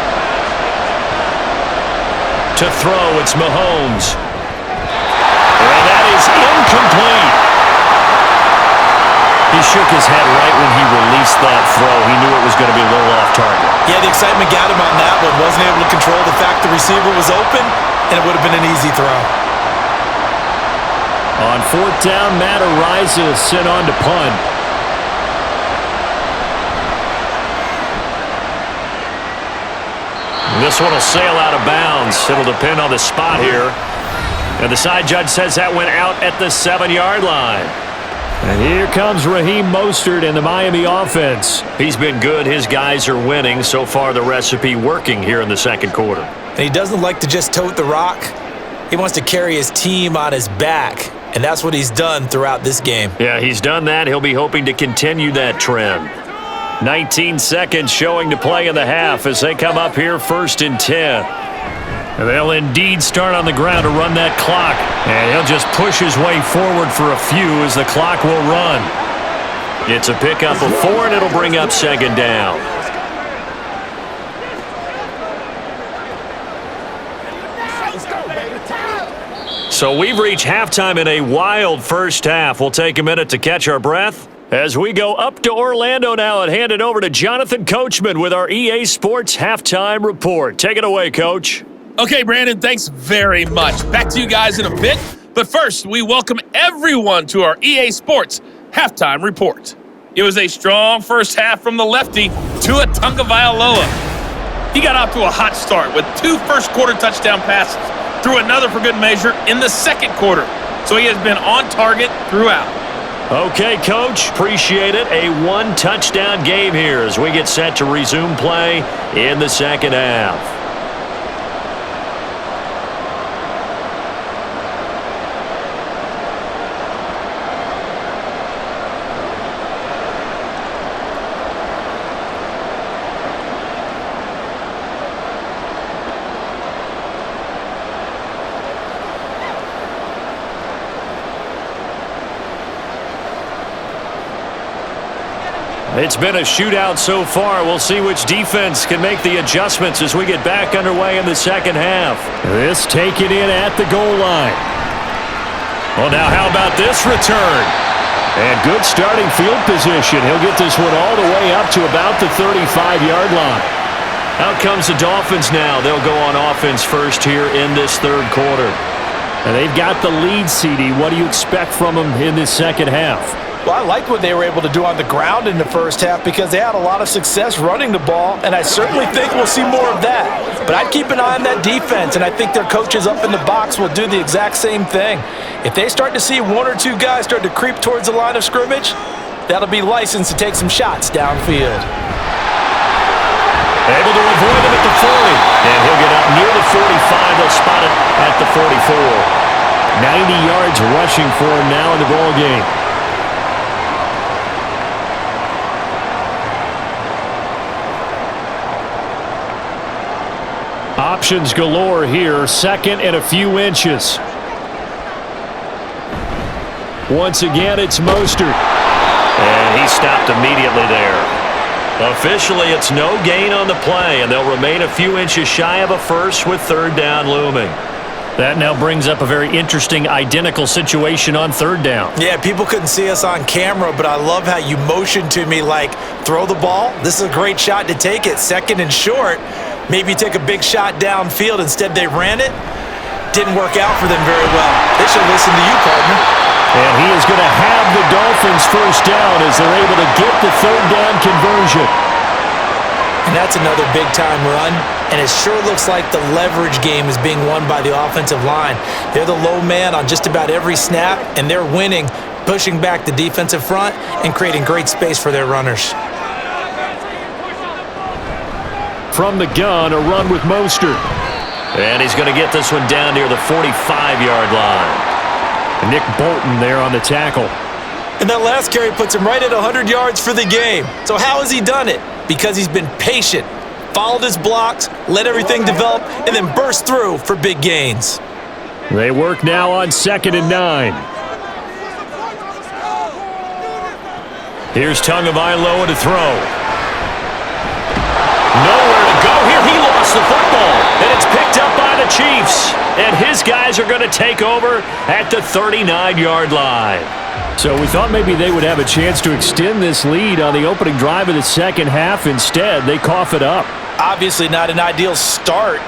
To throw, it's Mahomes. And that is incomplete. He shook his head right when he released that throw. He knew it was going to be a little off target. Yeah, the excitement got him on that one. Wasn't able to control the fact the receiver was open, and it would have been an easy throw. On fourth down, Matt Ariza is sent on to punt. This one will sail out of bounds. It'll depend on the spot here. And the side judge says that went out at the 7-yard line. And here comes Raheem Mostert in the Miami offense. He's been good. His guys are winning. So far, the recipe working here in the second quarter. And he doesn't like to just tote the rock. He wants to carry his team on his back. And that's what he's done throughout this game. Yeah, he's done that. He'll be hoping to continue that trend. 19 seconds showing to play in the half as they come up here 1st and 10. And they'll indeed start on the ground to run that clock. And he'll just push his way forward for a few as the clock will run. It's a pickup of 4, and it'll bring up 2nd down. So we've reached halftime in a wild first half. We'll take a minute to catch our breath as we go up to Orlando now and hand it over to Jonathan Coachman with our EA Sports Halftime Report. Take it away, Coach. Okay, Brandon, thanks very much. Back to you guys in a bit. But first, we welcome everyone to our EA Sports Halftime Report. It was a strong first half from the lefty, Tua Tagovailoa. He got off to a hot start with 2 first-quarter touchdown passes, threw another for good measure in the second quarter. So he has been on target throughout. Okay, Coach, appreciate it. A 1-touchdown game here as we get set to resume play in the second half. It's been a shootout so far. We'll see which defense can make the adjustments as we get back underway in the second half. This taken in at the goal line. Well, now how about this return? And good starting field position. He'll get this one all the way up to about the 35-yard line. Out comes the Dolphins now. They'll go on offense first here in this third quarter. And they've got the lead, CD. What do you expect from them in this second half? Well, I liked what they were able to do on the ground in the first half because they had a lot of success running the ball, and I certainly think we'll see more of that. But I'd keep an eye on that defense, and I think their coaches up in the box will do the exact same thing. If they start to see 1 or 2 guys start to creep towards the line of scrimmage, that'll be licensed to take some shots downfield. Able to avoid him at the 40, and he'll get up near the 45. They'll spot it at the 44. 90 yards rushing for him now in the ball game. Options galore here. 2nd and a few inches. Once again, it's Mostert. And he stopped immediately there. Officially, it's no gain on the play, and they'll remain a few inches shy of a first with 3rd down looming. That now brings up a very interesting identical situation on 3rd down. Yeah, people couldn't see us on camera, but I love how you motioned to me like, throw the ball. This is a great shot to take it. 2nd and short. Maybe take a big shot downfield. Instead, they ran it. Didn't work out for them very well. They should listen to you, partner. And he is going to have the Dolphins first down as they're able to get the 3rd down conversion. And that's another big-time run. And it sure looks like the leverage game is being won by the offensive line. They're the low man on just about every snap, and they're winning, pushing back the defensive front and creating great space for their runners. From the gun, a run with Mostert. And he's going to get this one down near the 45-yard line. Nick Bolton there on the tackle. And that last carry puts him right at 100 yards for the game. So how has he done it? Because he's been patient, followed his blocks, let everything develop, and then burst through for big gains. They work now on 2nd and 9. Here's Tagovailoa to throw. Nowhere to go here. He lost the football. And it's picked up by the Chiefs. And his guys are going to take over at the 39-yard line. So we thought maybe they would have a chance to extend this lead on the opening drive of the second half. Instead, they cough it up. Obviously not an ideal start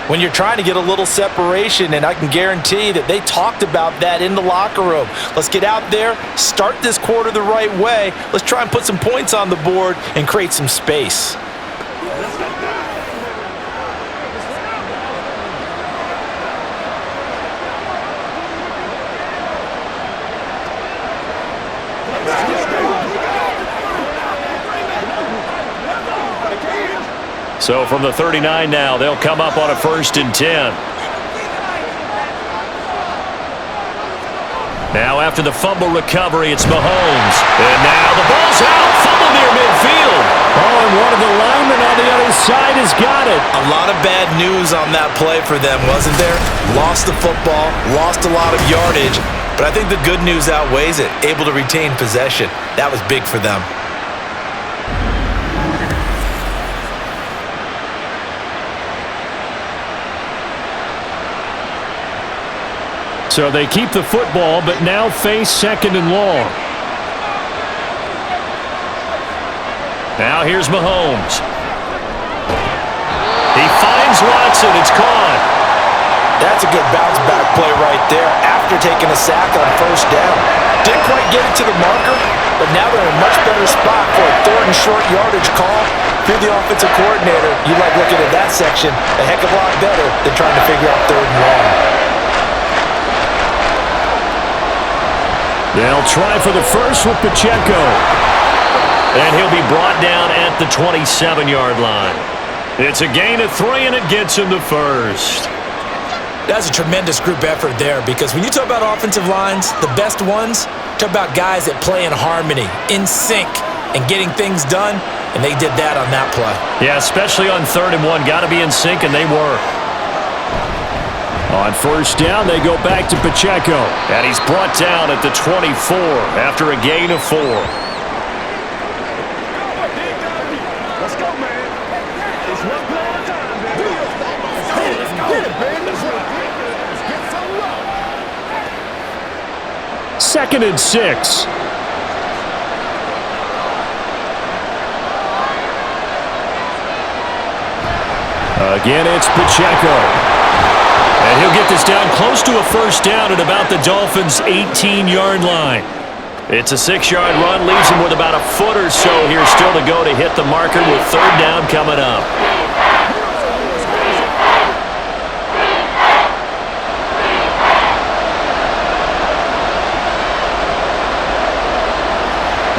when you're trying to get a little separation, and I can guarantee that they talked about that in the locker room. Let's get out there, start this quarter the right way. Let's try and put some points on the board and create some space. So from the 39 now, they'll come up on a 1st and 10. Now after the fumble recovery, it's Mahomes. And now the ball's out, fumble near midfield. Oh, and one of the linemen on the other side has got it. A lot of bad news on that play for them, wasn't there? Lost the football, lost a lot of yardage, but I think the good news outweighs it. Able to retain possession. That was big for them. So they keep the football, but now face 2nd and long. Now here's Mahomes. He finds Watson. It's caught. That's a good bounce-back play right there after taking a sack on 1st down. Didn't quite get it to the marker, but now they're in a much better spot for a 3rd and short yardage call. If you're the offensive coordinator, you like looking at that section a heck of a lot better than trying to figure out 3rd and long. They'll try for the first with Pacheco. And he'll be brought down at the 27-yard line. It's a gain of 3, and it gets him to first. That's a tremendous group effort there, because when you talk about offensive lines, the best ones, talk about guys that play in harmony, in sync, and getting things done, and they did that on that play. Yeah, especially on 3rd and 1. Got to be in sync, and they were. On 1st down, they go back to Pacheco. And he's brought down at the 24 after a gain of 4. Let's go, man. It's one play at a time, baby. Let's get it, baby. Let's get some love. 2nd and 6. Again, it's Pacheco. And he'll get this down close to a 1st down at about the Dolphins' 18-yard line. It's a 6-yard run, leaves him with about a foot or so here still to go to hit the marker with 3rd down coming up.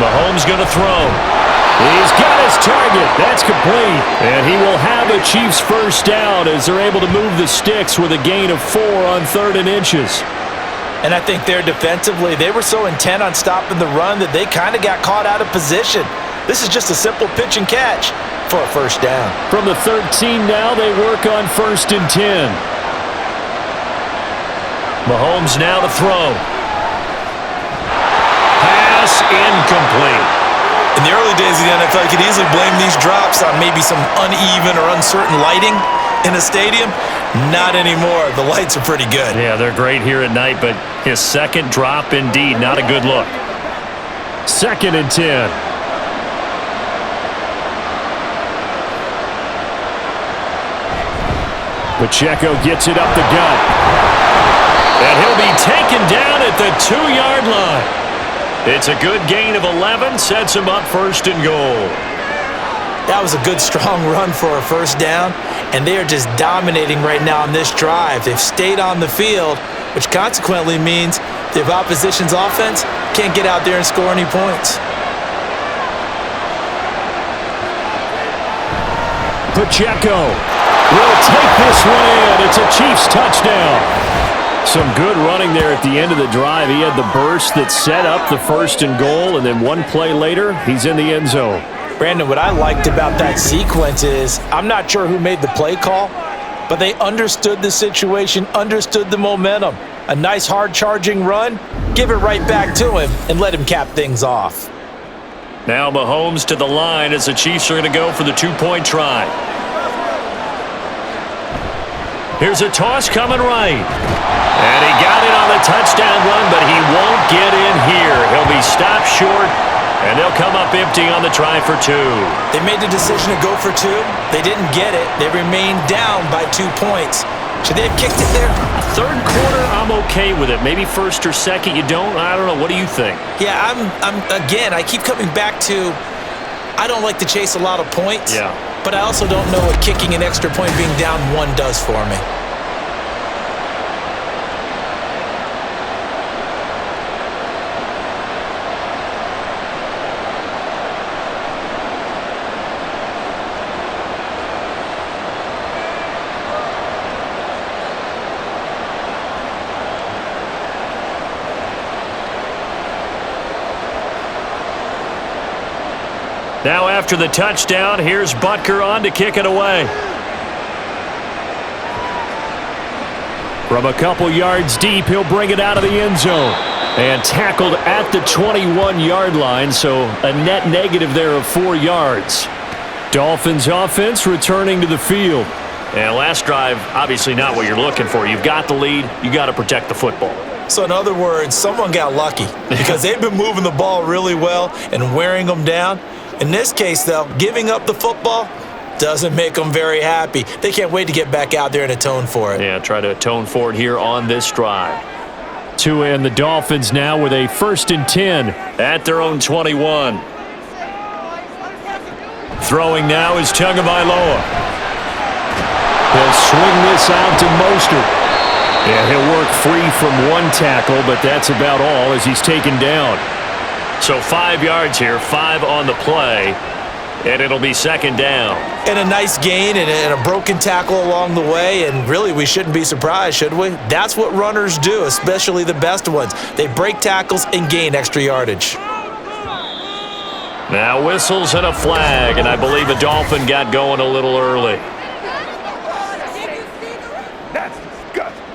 Mahomes going to throw. He's got his target. That's complete. And he will have a Chiefs 1st down as they're able to move the sticks with a gain of 4 on 3rd and inches. And I think there defensively, they were so intent on stopping the run that they kind of got caught out of position. This is just a simple pitch and catch for a 1st down. From the 13 now, they work on 1st and 10. Mahomes now to throw. Pass incomplete. In the early days of the NFL, you could easily blame these drops on maybe some uneven or uncertain lighting in a stadium. Not anymore. The lights are pretty good. Yeah, they're great here at night, but his 2nd drop, indeed, not a good look. 2nd and 10. Pacheco gets it up the gut. And he'll be taken down at the 2-yard line. It's a good gain of 11, sets him up 1st and goal. That was a good, strong run for a 1st down, and they are just dominating right now on this drive. They've stayed on the field, which consequently means the opposition's offense can't get out there and score any points. Pacheco will take this one in. It's a Chiefs touchdown. Some good running there at the end of the drive. He had the burst that set up the 1st and goal, and then one play later, he's in the end zone. Brandon, what I liked about that sequence is I'm not sure who made the play call, but they understood the situation, understood the momentum. A nice hard-charging run, give it right back to him, and let him cap things off. Now Mahomes to the line as the Chiefs are going to go for the 2-point try. Here's a toss coming right. And he got it on the touchdown run, but he won't get in here. He'll be stopped short, and they'll come up empty on the try for 2. They made the decision to go for 2. They didn't get it. They remained down by 2 points. Should they have kicked it there? Third quarter, I'm okay with it. Maybe first or second, you don't? I don't know. What do you think? Yeah, again, I keep coming back to I don't like to chase a lot of points. Yeah. But I also don't know what kicking an extra point being down 1 does for me. Now after the touchdown, here's Butker on to kick it away. From a couple yards deep, he'll bring it out of the end zone. And tackled at the 21-yard line, so a net negative there of 4 yards. Dolphins offense returning to the field. And last drive, obviously not what you're looking for. You've got the lead. You got to protect the football. So in other words, someone got lucky because they've been moving the ball really well and wearing them down. In this case, though, giving up the football doesn't make them very happy. They can't wait to get back out there and atone for it. Yeah, try to atone for it here on this drive. Tua and the Dolphins now with a 1st and 10 at their own 21. Throwing now is Tagovailoa. He'll swing this out to Mostert. And he'll work free from 1 tackle, but that's about all as he's taken down. So 5 yards here, 5 on the play, and it'll be 2nd down. And a nice gain and a broken tackle along the way, and really we shouldn't be surprised, should we? That's what runners do, especially the best ones. They break tackles and gain extra yardage. Now whistles and a flag, and I believe a Dolphin got going a little early. That's disgusting.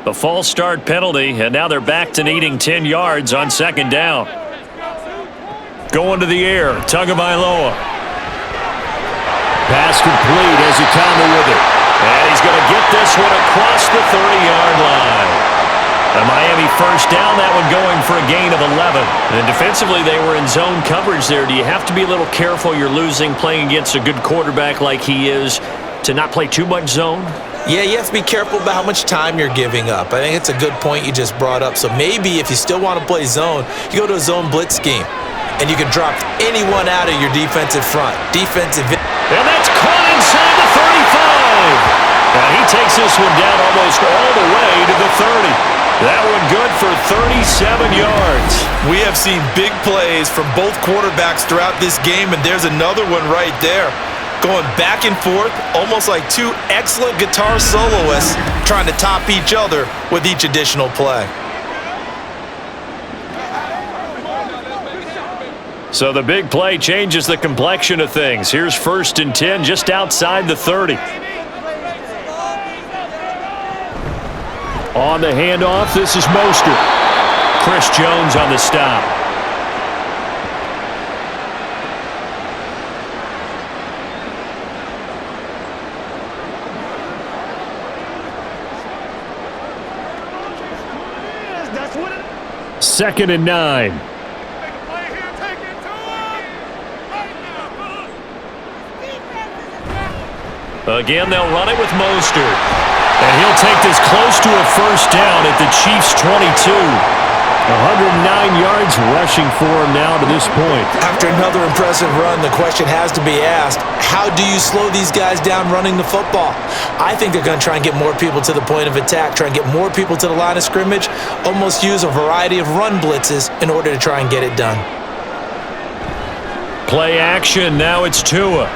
The false start penalty, and now they're back to needing 10 yards on 2nd down. Going to the air, Tagovailoa. Pass complete as Ikama with it. And he's going to get this one across the 30-yard line. The Miami 1st down, that one going for a gain of 11. And defensively, they were in zone coverage there. Do you have to be a little careful? You're losing, playing against a good quarterback like he is, to not play too much zone? Yeah, you have to be careful about how much time you're giving up. I think it's a good point you just brought up. So maybe if you still want to play zone, you go to a zone blitz scheme, and you can drop anyone out of your defensive front. And that's caught inside the 35. Now he takes this one down almost all the way to the 30. That one good for 37 yards. We have seen big plays from both quarterbacks throughout this game, and there's another one right there. Going back and forth, almost like 2 excellent guitar soloists trying to top each other with each additional play. So the big play changes the complexion of things. Here's 1st and 10 just outside the 30. On the handoff, this is Mostert. Chris Jones on the stop. That's what it 2nd and 9. Again, they'll run it with Mostert. And he'll take this close to a 1st down at the Chiefs' 22. 109 yards rushing for him now to this point. After another impressive run, the question has to be asked, how do you slow these guys down running the football? I think they're going to try and get more people to the point of attack, try and get more people to the line of scrimmage, almost use a variety of run blitzes in order to try and get it done. Play action, now it's Tua.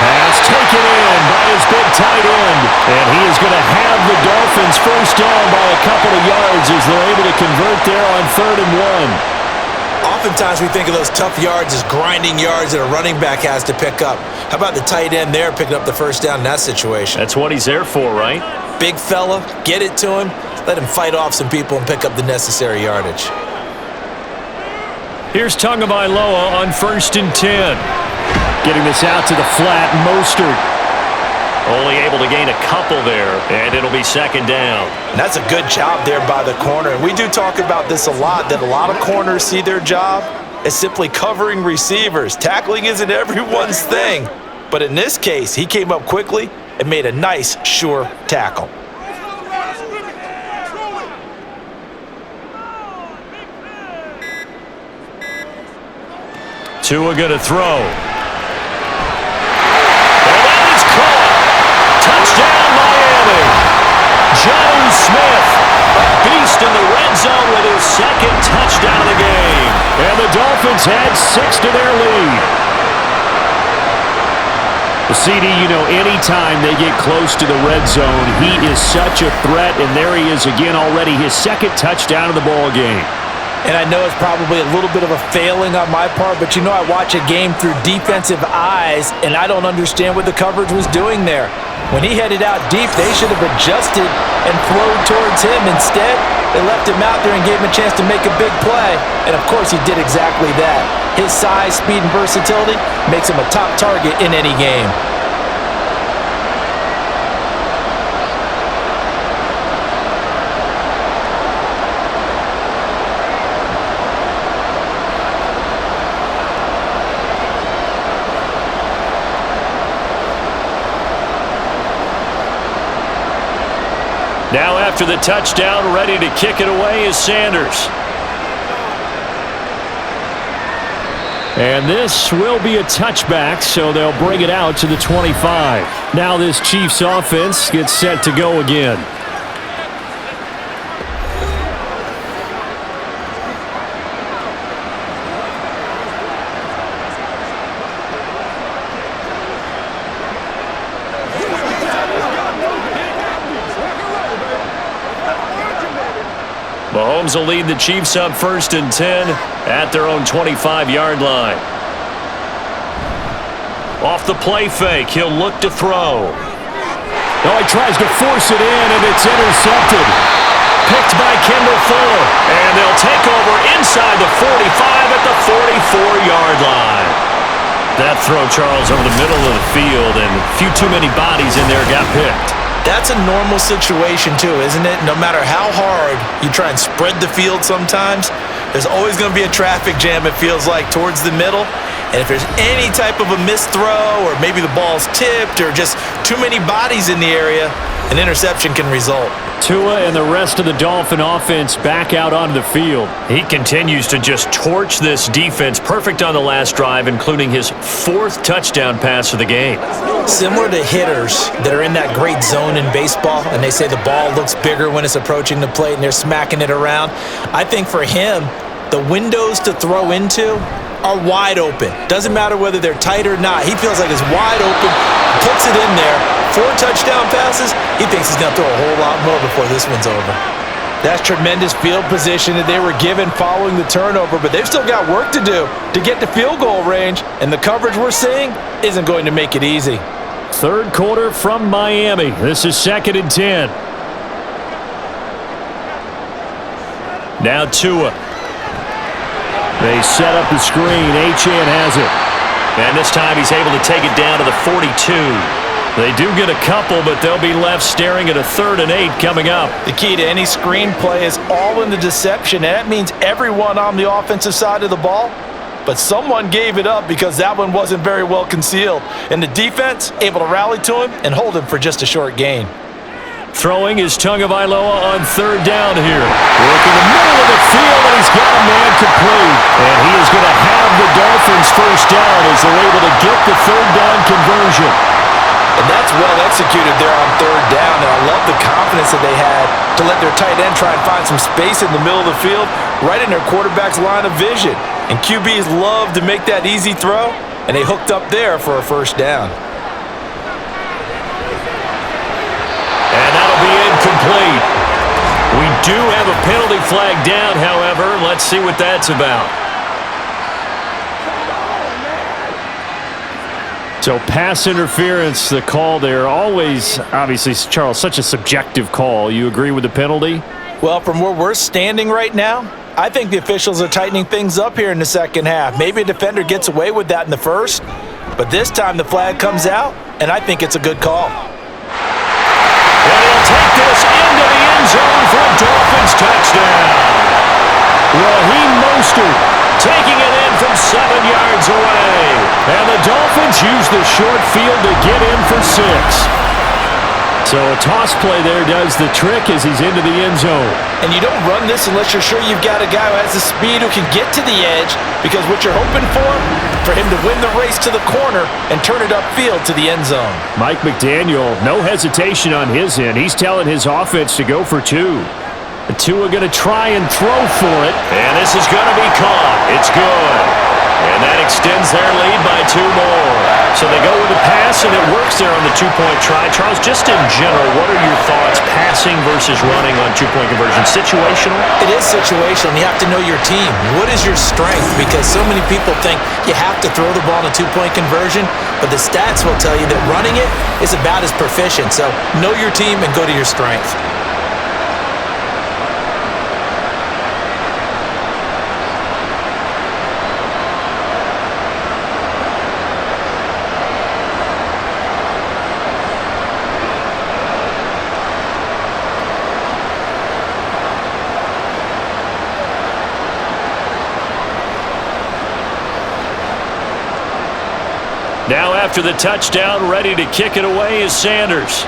Pass taken in by his big tight end. And he is going to have the Dolphins 1st down by a couple of yards as they're able to convert there on 3rd and 1. Oftentimes we think of those tough yards as grinding yards that a running back has to pick up. How about the tight end there picking up the 1st down in that situation? That's what he's there for, right? Big fella, get it to him, let him fight off some people and pick up the necessary yardage. Here's Tagovailoa on 1st and 10. Getting this out to the flat, Mostert. Only able to gain a couple there, and it'll be 2nd down. And that's a good job there by the corner. And we do talk about this a lot, that a lot of corners see their job as simply covering receivers. Tackling isn't everyone's thing. But in this case, he came up quickly and made a nice, sure tackle. Tua going to throw. And that is caught. Touchdown, Miami. John Smith, a beast in the red zone with his 2nd touchdown of the game. And the Dolphins add 6 to their lead. The CD, you know, anytime they get close to the red zone, he is such a threat, and there he is again already, his 2nd touchdown of the ball game. And I know it's probably a little bit of a failing on my part, but you know I watch a game through defensive eyes, and I don't understand what the coverage was doing there. When he headed out deep, they should have adjusted and flowed towards him. Instead, they left him out there and gave him a chance to make a big play. And, of course, he did exactly that. His size, speed, and versatility makes him a top target in any game. Now after the touchdown, ready to kick it away is Sanders. And this will be a touchback, so they'll bring it out to the 25. Now this Chiefs offense gets set to go again. Mahomes will lead the Chiefs up 1st and 10 at their own 25-yard line. Off the play fake, he'll look to throw. Oh, he tries to force it in, and it's intercepted. Picked by Kendall Fuller, and they'll take over inside the 45 at the 44-yard line. That throw, Charles, over the middle of the field, and a few too many bodies in there got picked. That's a normal situation too, isn't it? No matter how hard you try and spread the field sometimes, there's always going to be a traffic jam, it feels like, towards the middle. And if there's any type of a missed throw, or maybe the ball's tipped, or just too many bodies in the area, an interception can result. Tua and the rest of the Dolphin offense back out onto the field. He continues to just torch this defense. Perfect on the last drive, including his 4th touchdown pass of the game. Similar to hitters that are in that great zone in baseball, and they say the ball looks bigger when it's approaching the plate and they're smacking it around. I think for him, the windows to throw into are wide open. Doesn't matter whether they're tight or not. He feels like it's wide open, puts it in there. 4 touchdown passes, he thinks he's going to throw a whole lot more before this one's over. That's tremendous field position that they were given following the turnover, but they've still got work to do to get to field goal range, and the coverage we're seeing isn't going to make it easy. 3rd quarter from Miami. This is 2nd and 10. Now Tua. They set up the screen. Achane has it. And this time he's able to take it down to the 42. They do get a couple, but they'll be left staring at a 3rd and 8 coming up. The key to any screen play is all in the deception, and that means everyone on the offensive side of the ball. But someone gave it up because that one wasn't very well concealed. And the defense able to rally to him and hold him for just a short gain. Throwing is Tagovailoa on 3rd down here. Working the middle of the field, and he's got a man complete. And he is going to have the Dolphins 1st down as they're able to get the 3rd down conversion. And that's well executed there on 3rd down. And I love the confidence that they had to let their tight end try and find some space in the middle of the field, right in their quarterback's line of vision. And QBs love to make that easy throw, and they hooked up there for a 1st down. And that'll be incomplete. We do have a penalty flag down, however. Let's see what that's about. So pass interference, the call there. Always, obviously, Charles, such a subjective call. You agree with the penalty? Well, from where we're standing right now, I think the officials are tightening things up here in the second half. Maybe a defender gets away with that in the first, but this time the flag comes out, and I think it's a good call. And he'll take this into the end zone for a Dolphins touchdown. Raheem Mostert taking it in from 7 yards away. And the Dolphins use the short field to get in for 6. So a toss play there does the trick as he's into the end zone. And you don't run this unless you're sure you've got a guy who has the speed who can get to the edge, because what you're hoping for him to win the race to the corner and turn it upfield to the end zone. Mike McDaniel, no hesitation on his end. He's telling his offense to go for 2. The Tua going to try and throw for it. And this is going to be caught. It's good. And that extends their lead by 2 more. So they go with a pass, and it works there on the 2-point try. Charles, just in general, what are your thoughts passing versus running on 2-point conversion? Situational? It is situational. You have to know your team. What is your strength? Because so many people think you have to throw the ball in a 2-point conversion, but the stats will tell you that running it is about as proficient. So know your team and go to your strength. Now after the touchdown, ready to kick it away is Sanders.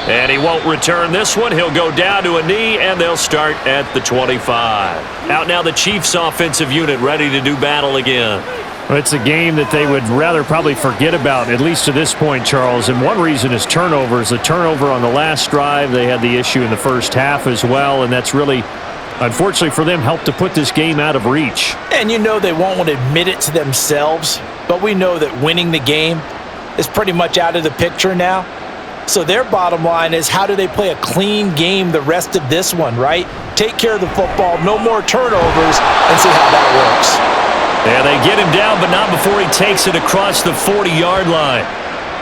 And he won't return this one. He'll go down to a knee, and they'll start at the 25. Out now the Chiefs offensive unit ready to do battle again. Well, it's a game that they would rather probably forget about, at least to this point, Charles. And one reason is turnovers. The turnover on the last drive, they had the issue in the first half as well, and that's really, unfortunately for them, helped to put this game out of reach. And you know they won't admit it to themselves, but we know that winning the game is pretty much out of the picture now. So their bottom line is, how do they play a clean game the rest of this one, right? Take care of the football, no more turnovers, and see how that works. Yeah, they get him down, but not before he takes it across the 40-yard line.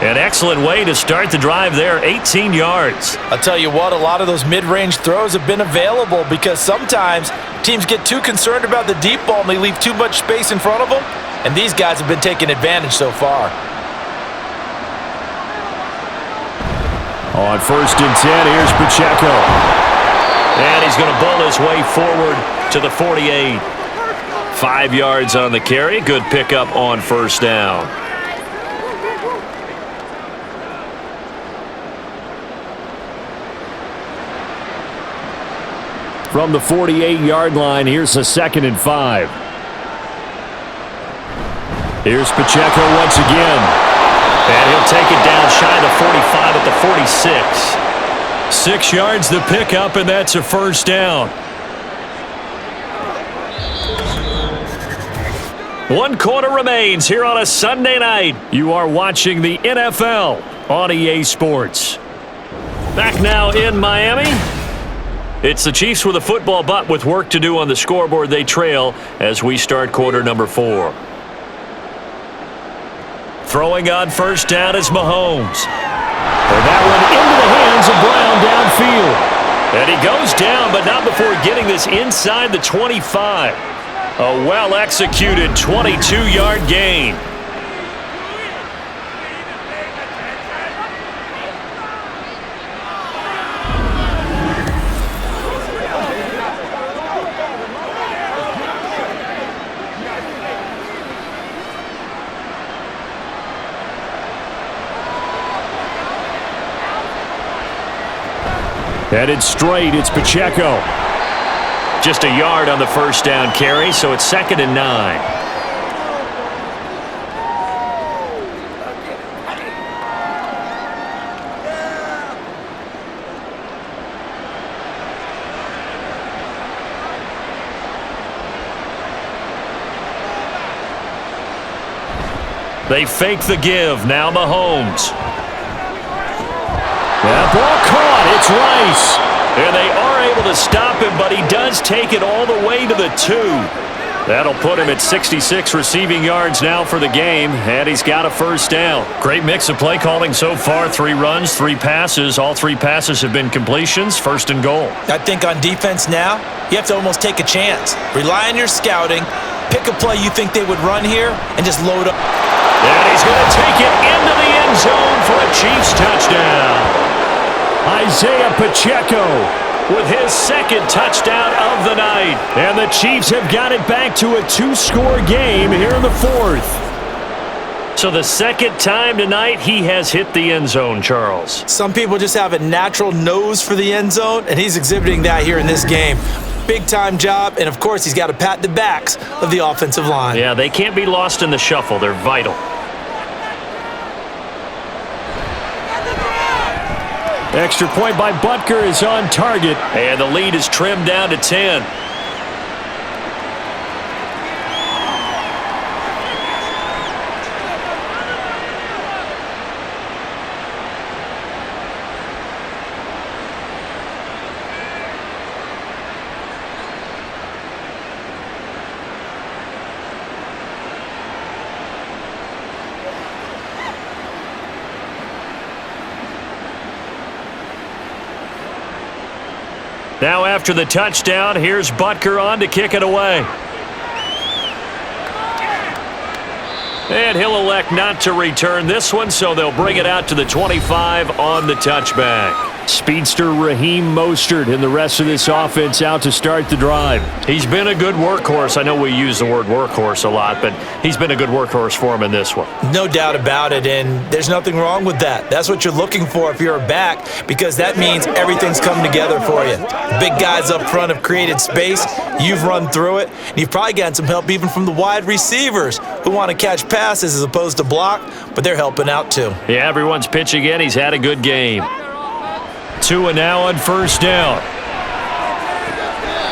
An excellent way to start the drive there, 18 yards. I'll tell you what, a lot of those mid-range throws have been available because sometimes teams get too concerned about the deep ball and they leave too much space in front of them, and these guys have been taking advantage so far. On 1st and 10, here's Pacheco. And he's going to bull his way forward to the 48. 5 yards on the carry. Good pickup on 1st down. From the 48-yard line, here's a 2nd and 5. Here's Pacheco once again. And he'll take it down shy of the 45 at the 46. 6 yards the pickup, and that's a 1st down. 1 quarter remains here on a Sunday night. You are watching the NFL on EA Sports. Back now in Miami. It's the Chiefs with a football, but with work to do on the scoreboard, they trail as we start quarter number 4. Throwing on 1st down is Mahomes. And that one into the hands of Brown downfield. And he goes down, but not before getting this inside the 25. A well-executed 22-yard gain. Headed straight, it's Pacheco. Just a yard on the 1st down carry, so it's 2nd and 9. They fake the give, now Mahomes. That ball caught, it's Rice. And they are able to stop him, but he does take it all the way to the 2. That'll put him at 66 receiving yards now for the game, and he's got a first down. Great mix of play calling so far. 3 runs, 3 passes. All 3 passes have been completions. First and goal. I think on defense now, you have to almost take a chance. Rely on your scouting. Pick a play you think they would run here and just load up. And he's going to take it into the end zone for a Chiefs touchdown. Isaiah Pacheco with his second touchdown of the night. And the Chiefs have got it back to a 2-score game here in the 4th. So the second time tonight he has hit the end zone, Charles. Some people just have a natural nose for the end zone, and he's exhibiting that here in this game. Big-time job, and of course he's got to pat the backs of the offensive line. Yeah, they can't be lost in the shuffle. They're vital. Extra point by Butker is on target, and the lead is trimmed down to 10. Now after the touchdown, here's Butker on to kick it away. And he'll elect not to return this one, so they'll bring it out to the 25 on the touchback. Speedster Raheem Mostert and the rest of this offense out to start the drive. He's been a good workhorse. I know we use the word workhorse a lot, but he's been a good workhorse for him in this one. No doubt about it, and there's nothing wrong with that. That's what you're looking for if you're a back, because that means everything's come together for you. Big guys up front have created space. You've run through it, and you've probably gotten some help even from the wide receivers who want to catch passes as opposed to block, but they're helping out too. Yeah, everyone's pitching in. He's had a good game. 2 and now on first down.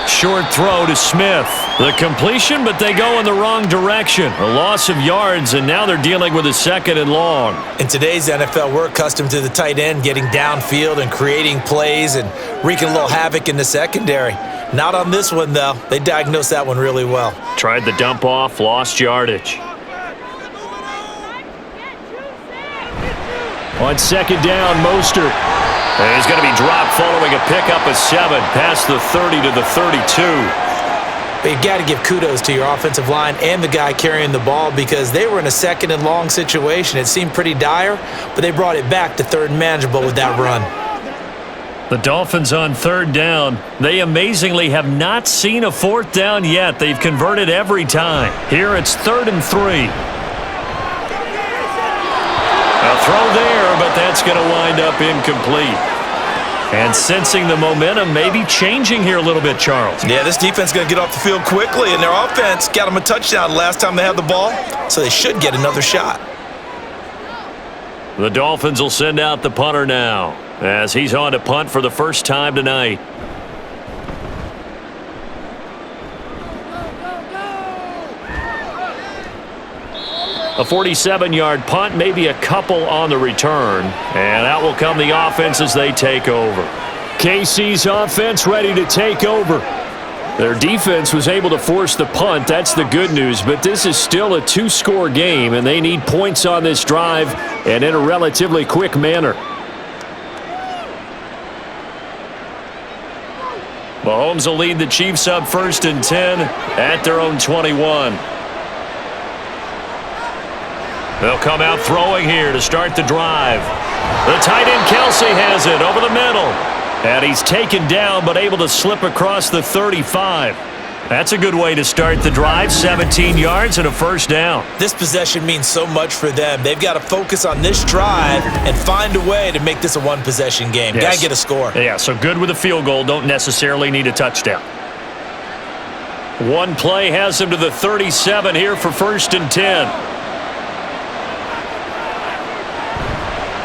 Short throw to Smith. The completion, but they go in the wrong direction. A loss of yards, and now they're dealing with a 2nd and long. In today's NFL, we're accustomed to the tight end getting downfield and creating plays and wreaking a little havoc in the secondary. Not on this one, though. They diagnosed that one really well. Tried the dump off, lost yardage. On 2nd down, Mostert. And he's going to be dropped following a pickup of 7 past the 30 to the 32. But you've got to give kudos to your offensive line and the guy carrying the ball, because they were in a 2nd and long situation. It seemed pretty dire, but they brought it back to 3rd and manageable with that run. The Dolphins on 3rd down. They amazingly have not seen a 4th down yet. They've converted every time. Here it's 3rd and 3. A throw there, but that's going to wind up incomplete. And sensing the momentum, maybe changing here a little bit, Charles. Yeah, this defense is going to get off the field quickly, and their offense got them a touchdown last time they had the ball, so they should get another shot. The Dolphins will send out the punter now, as he's on to punt for the first time tonight. A 47-yard punt, maybe a couple on the return. And out will come the offense as they take over. KC's offense ready to take over. Their defense was able to force the punt. That's the good news. But this is still a 2-score game, and they need points on this drive and in a relatively quick manner. Mahomes will lead the Chiefs up 1st and 10 at their own 21. They'll come out throwing here to start the drive. The tight end Kelsey has it over the middle. And he's taken down but able to slip across the 35. That's a good way to start the drive. 17 yards and a first down. This possession means so much for them. They've got to focus on this drive and find a way to make this a one-possession game. Yes. Got to get a score. Yeah, so good with a field goal. Don't necessarily need a touchdown. One play has him to the 37 here for 1st and 10.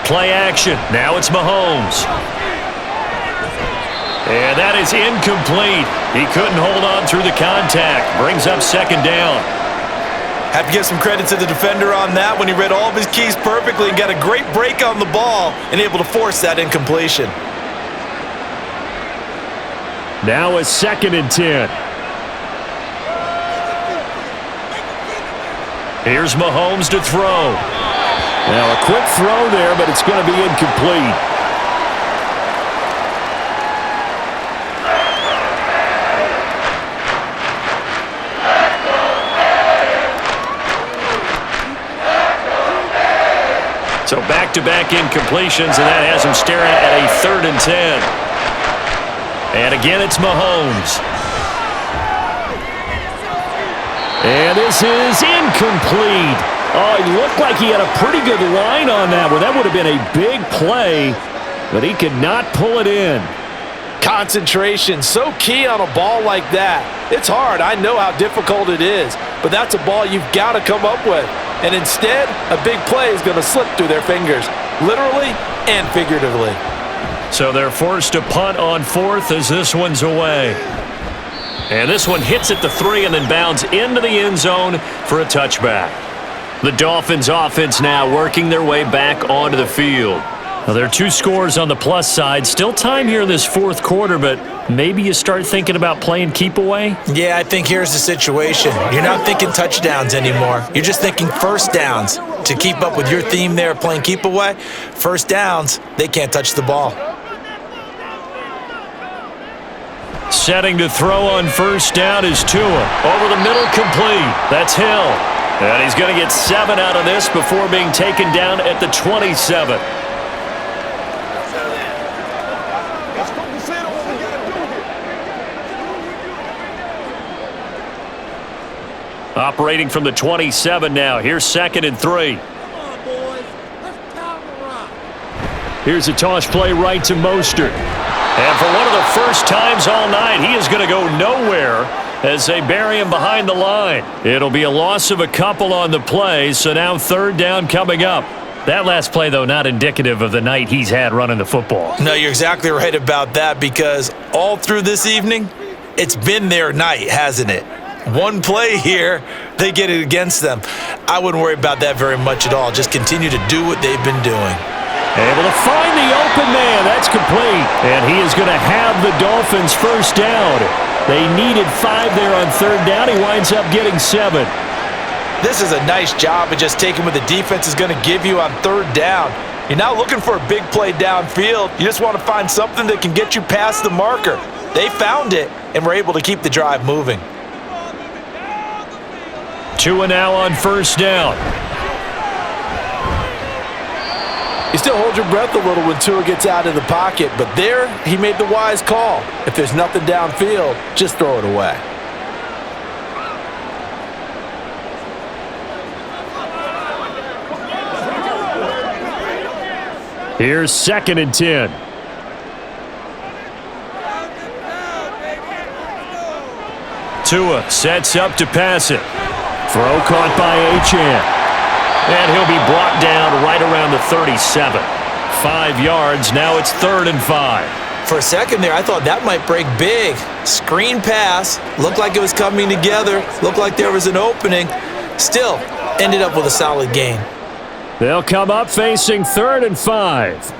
Play action. Now it's Mahomes. And that is incomplete. He couldn't hold on through the contact. Brings up 2nd down. Have to give some credit to the defender on that when he read all of his keys perfectly and got a great break on the ball and able to force that incompletion. Now a 2nd and 10. Here's Mahomes to throw. Now a quick throw there, but it's going to be incomplete. So back-to-back incompletions, and that has him staring at a 3rd and 10. And again, it's Mahomes. And this is incomplete. Oh, it looked like he had a pretty good line on that one. That would have been a big play, but he could not pull it in. Concentration, so key on a ball like that. It's hard. I know how difficult it is, but that's a ball you've got to come up with. And instead, a big play is going to slip through their fingers, literally and figuratively. So they're forced to punt on 4th as this one's away. And this one hits at the 3 and then bounds into the end zone for a touchback. The Dolphins offense now working their way back onto the field. Now, there are 2 scores on the plus side. Still time here in this 4th quarter, but maybe you start thinking about playing keep away? Yeah, I think here's the situation. You're not thinking touchdowns anymore. You're just thinking first downs. To keep up with your theme there, playing keep away, first downs, they can't touch the ball. Setting to throw on 1st down is Tua. Over the middle, complete. That's Hill. And he's going to get 7 out of this before being taken down at the 27. Operating from the 27 now. Here's 2nd and 3. Here's a toss play right to Mostert. And for one of the first times all night, he is going to go nowhere as they bury him behind the line. It'll be a loss of a couple on the play, so now 3rd down coming up. That last play, though, not indicative of the night he's had running the football. No, you're exactly right about that, because all through this evening, it's been their night, hasn't it? One play here, they get it against them. I wouldn't worry about that very much at all. Just continue to do what they've been doing. Able to find the open man. That's complete. And he is going to have the Dolphins first down. They needed 5 there on 3rd down. He winds up getting 7. This is a nice job of just taking what the defense is going to give you on 3rd down. You're not looking for a big play downfield. You just want to find something that can get you past the marker. They found it and were able to keep the drive moving. Tua now on 1st down. You still hold your breath a little when Tua gets out of the pocket, but there he made the wise call. If there's nothing downfield, just throw it away. Here's 2nd and 10. Tua sets up to pass it. Throw caught by Achane. And he'll be brought down right around the 37. 5 yards. Now it's 3rd and 5. For a second there, I thought that might break big. Screen pass. Looked like it was coming together. Looked like there was an opening. Still, ended up with a solid gain. They'll come up facing 3rd and 5.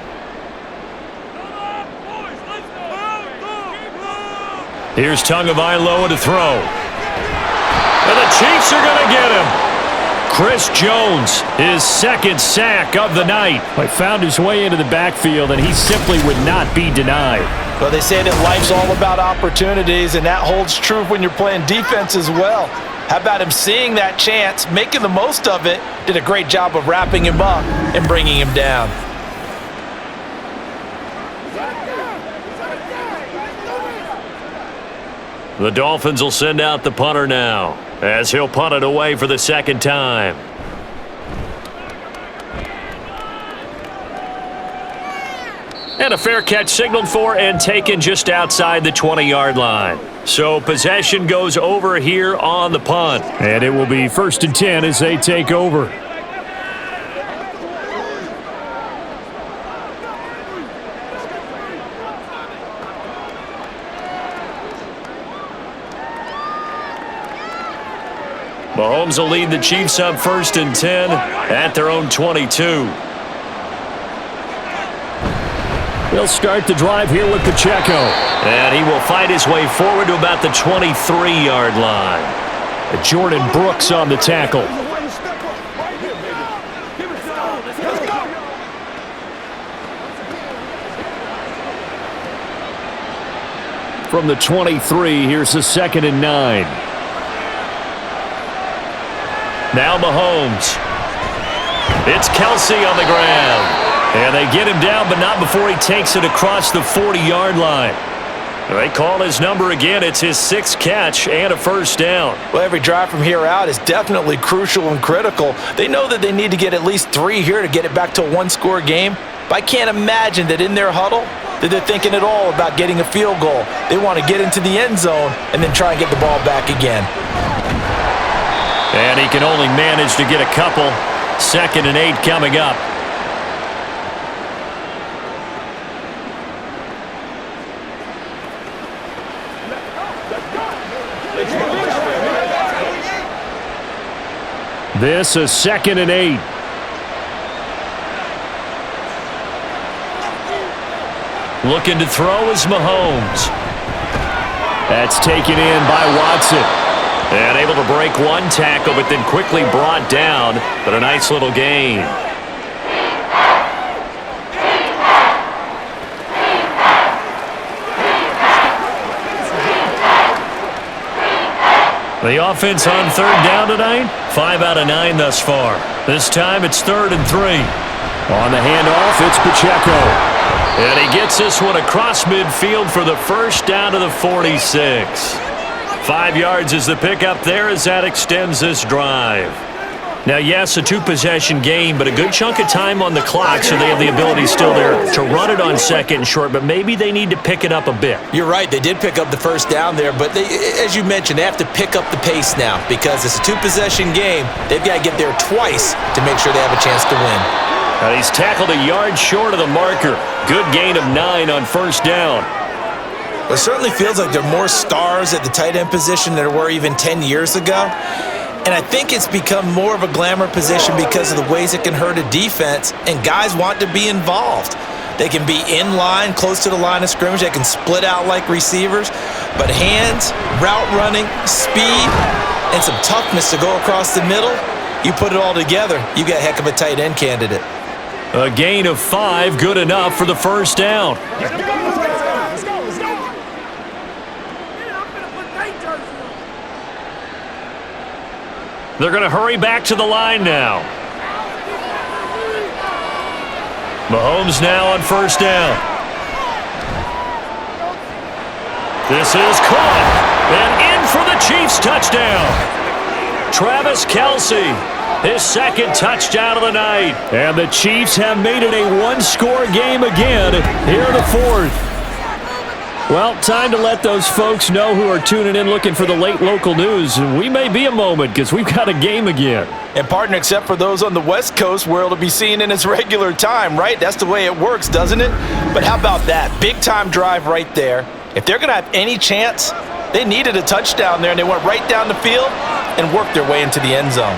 Here's Tagovailoa to throw. And the Chiefs are going to get him. Chris Jones, his 2nd sack of the night. He found his way into the backfield, and he simply would not be denied. Well, they say that life's all about opportunities, and that holds true when you're playing defense as well. How about him seeing that chance, making the most of it, did a great job of wrapping him up and bringing him down. The Dolphins will send out the punter now, as he'll punt it away for the 2nd time. And a fair catch signaled for and taken just outside the 20-yard line. So possession goes over here on the punt. And it will be 1st and 10 as they take over. Mahomes will lead the Chiefs up 1st and 10 at their own 22. He'll start the drive here with Pacheco. And he will fight his way forward to about the 23-yard line. Jordan Brooks on the tackle. from the 23. Here's the 2nd and 9. Now Mahomes. It's Kelsey on the ground. And they get him down, but not before he takes it across the 40-yard line. They call his number again. It's his 6th catch and a first down. Well, every drive from here out is definitely crucial and critical. They know that they need to get at least 3 here to get it back to a one-score game. But I can't imagine that in their huddle that they're thinking at all about getting a field goal. They want to get into the end zone and then try and get the ball back again. And he can only manage to get a couple. 2nd and 8 coming up. This is 2nd and 8. Looking to throw is Mahomes. That's taken in by Watson. And able to break one tackle, but then quickly brought down. But a nice little gain. The offense on 3rd down tonight, 5 out of 9 thus far. This time it's 3rd and 3. On the handoff, it's Pacheco. And he gets this one across midfield for the first down to the 46. 5 yards is the pickup there as that extends this drive. Now, yes, a 2-possession game, but a good chunk of time on the clock, so they have the ability still there to run it on 2nd and short, but maybe they need to pick it up a bit. You're right. They did pick up the first down there, but as you mentioned, they have to pick up the pace now because it's a 2-possession game. They've got to get there twice to make sure they have a chance to win. And he's tackled a yard short of the marker. Good gain of 9 on first down. Well, it certainly feels like there are more stars at the tight end position than there were even 10 years ago. And I think it's become more of a glamour position because of the ways it can hurt a defense, and guys want to be involved. They can be in line, close to the line of scrimmage. They can split out like receivers. But hands, route running, speed, and some toughness to go across the middle, you put it all together, you got a heck of a tight end candidate. A gain of 5, good enough for the first down. Let's go. They're going to hurry back to the line now. Mahomes now on first down. This is caught. And in for the Chiefs touchdown. Travis Kelce, his 2nd touchdown of the night. And the Chiefs have made it a one-score game again here in the 4th. Well, time to let those folks know who are tuning in looking for the late local news. We may be a moment because we've got a game again. And partner, except for those on the West Coast where it'll be seen in its regular time, right? That's the way it works, doesn't it? But how about that? Big-time drive right there. If they're going to have any chance, they needed a touchdown there, and they went right down the field and worked their way into the end zone.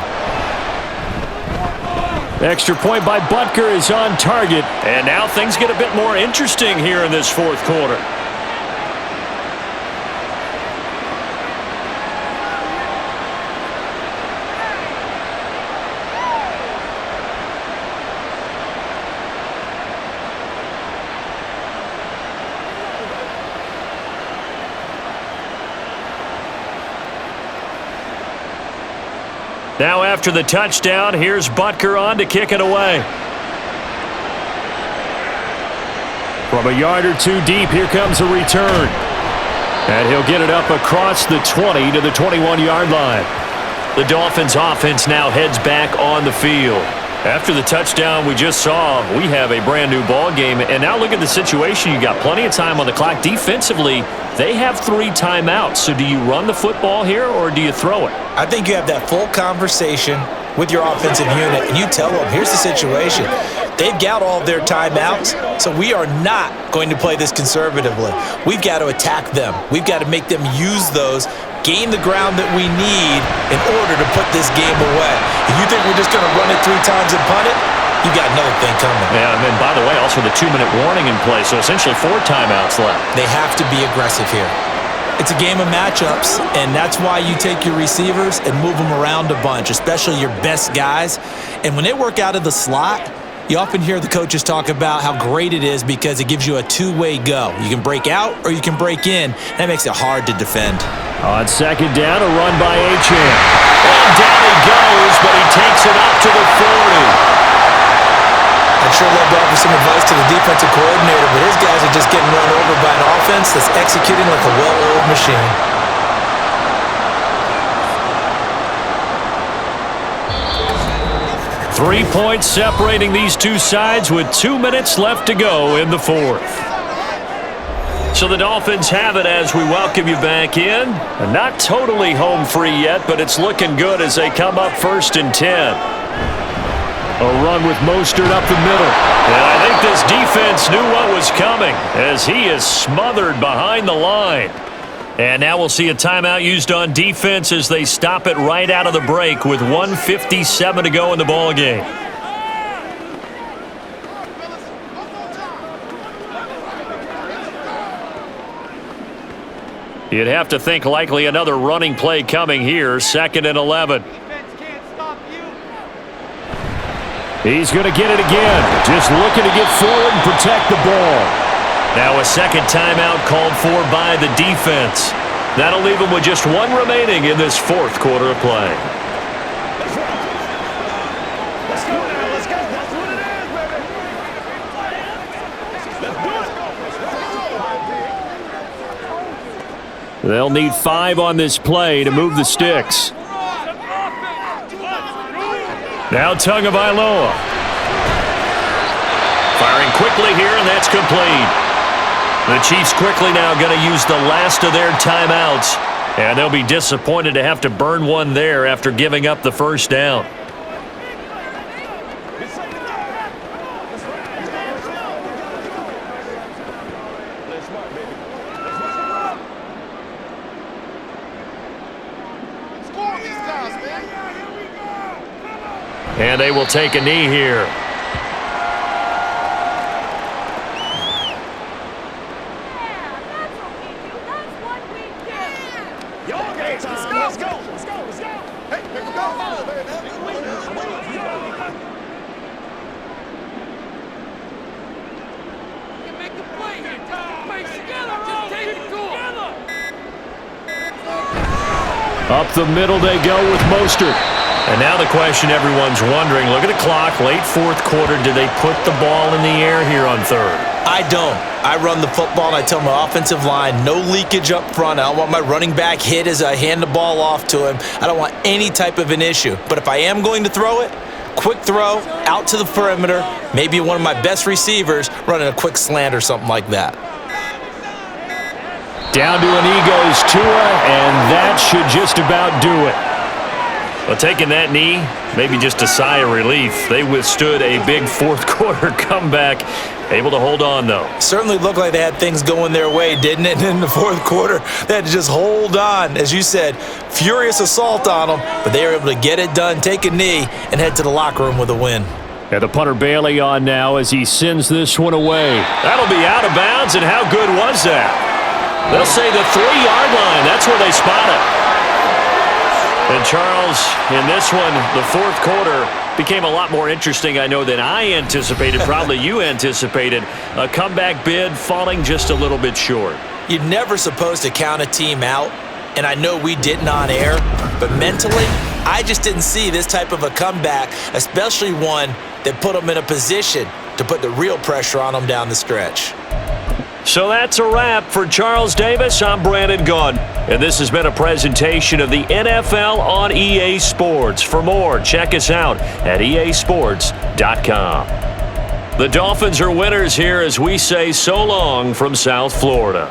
Extra point by Butker is on target. And now things get a bit more interesting here in this 4th quarter. Now after the touchdown, here's Butker on to kick it away. From a yard or 2 deep, here comes a return. And he'll get it up across the 20 to the 21-yard line. The Dolphins offense now heads back on the field. After the touchdown we just saw, we have a brand new ball game. And now look at the situation. You got plenty of time on the clock. Defensively, they have 3 timeouts. So do you run the football here or do you throw it? I think you have that full conversation with your offensive unit, and you tell them, here's the situation. They've got all their timeouts, so we are not going to play this conservatively. We've got to attack them. We've got to make them use those, gain the ground that we need in order to put this game away. If you think we're just going to run it 3 times and punt it, you got another thing coming. Yeah, and then, by the way, also the 2-minute warning in play, so essentially 4 timeouts left. They have to be aggressive here. It's a game of matchups, and that's why you take your receivers and move them around a bunch, especially your best guys. And when they work out of the slot, You often hear the coaches talk about how great it is because it gives you a two-way go. You can break out or you can break in. That makes it hard to defend. On second down, a run by Achane. And down he goes, but he takes it up to the 40. I'd sure love to offer some advice to the defensive coordinator, but his guys are just getting run over by an offense that's executing like a well-oiled machine. Three points separating these two sides with 2 minutes left to go in the fourth. So the Dolphins have it as we welcome you back in. Not totally home free yet, but it's looking good as they come up 1st and 10. A run with Mostert up the middle. And I think this defense knew what was coming as he is smothered behind the line. And now we'll see a timeout used on defense as they stop it right out of the break with 1:57 to go in the ball game. You'd have to think likely another running play coming here, 2nd and 11. He's going to get it again, just looking to get forward and protect the ball. Now a second timeout called for by the defense. That'll leave them with just one remaining in this fourth quarter of play. Let's go now. Let's go. That's what it is, baby. Let's do it. They'll need 5 on this play to move the sticks. Now Tagovailoa. Firing quickly here, and that's complete. The Chiefs quickly now going to use the last of their timeouts, and they'll be disappointed to have to burn one there after giving up the first down. And they will take a knee here. Let's go. Hey, here we go. Make the play here. Play together. Just take it to him. Up the middle they go with Mostert. And now the question everyone's wondering, look at the clock, late fourth quarter, did they put the ball in the air here on 3rd? I don't. I run the football and I tell my offensive line, no leakage up front. I don't want my running back hit as I hand the ball off to him. I don't want any type of an issue. But if I am going to throw it, quick throw, out to the perimeter, maybe one of my best receivers running a quick slant or something like that. Down to an knee goes Tua, and that should just about do it. Well, taking that knee, maybe just a sigh of relief. They withstood a big fourth quarter comeback. Able to hold on, though. Certainly looked like they had things going their way, didn't it? In the fourth quarter, they had to just hold on. As you said, furious assault on them, but they were able to get it done, take a knee, and head to the locker room with a win. And the punter Bailey on now as he sends this one away. That'll be out of bounds, and how good was that? They'll say the 3-yard line. That's where they spot it. And Charles, in this one, the fourth quarter became a lot more interesting, I know, than I anticipated. Probably you anticipated. A comeback bid falling just a little bit short. You're never supposed to count a team out, and I know we didn't on air, but mentally, I just didn't see this type of a comeback, especially one that put them in a position to put the real pressure on them down the stretch. So that's a wrap for Charles Davis. I'm Brandon Gaudin, and this has been a presentation of the NFL on EA Sports. For more, check us out at easports.com. The Dolphins are winners here as we say so long from South Florida.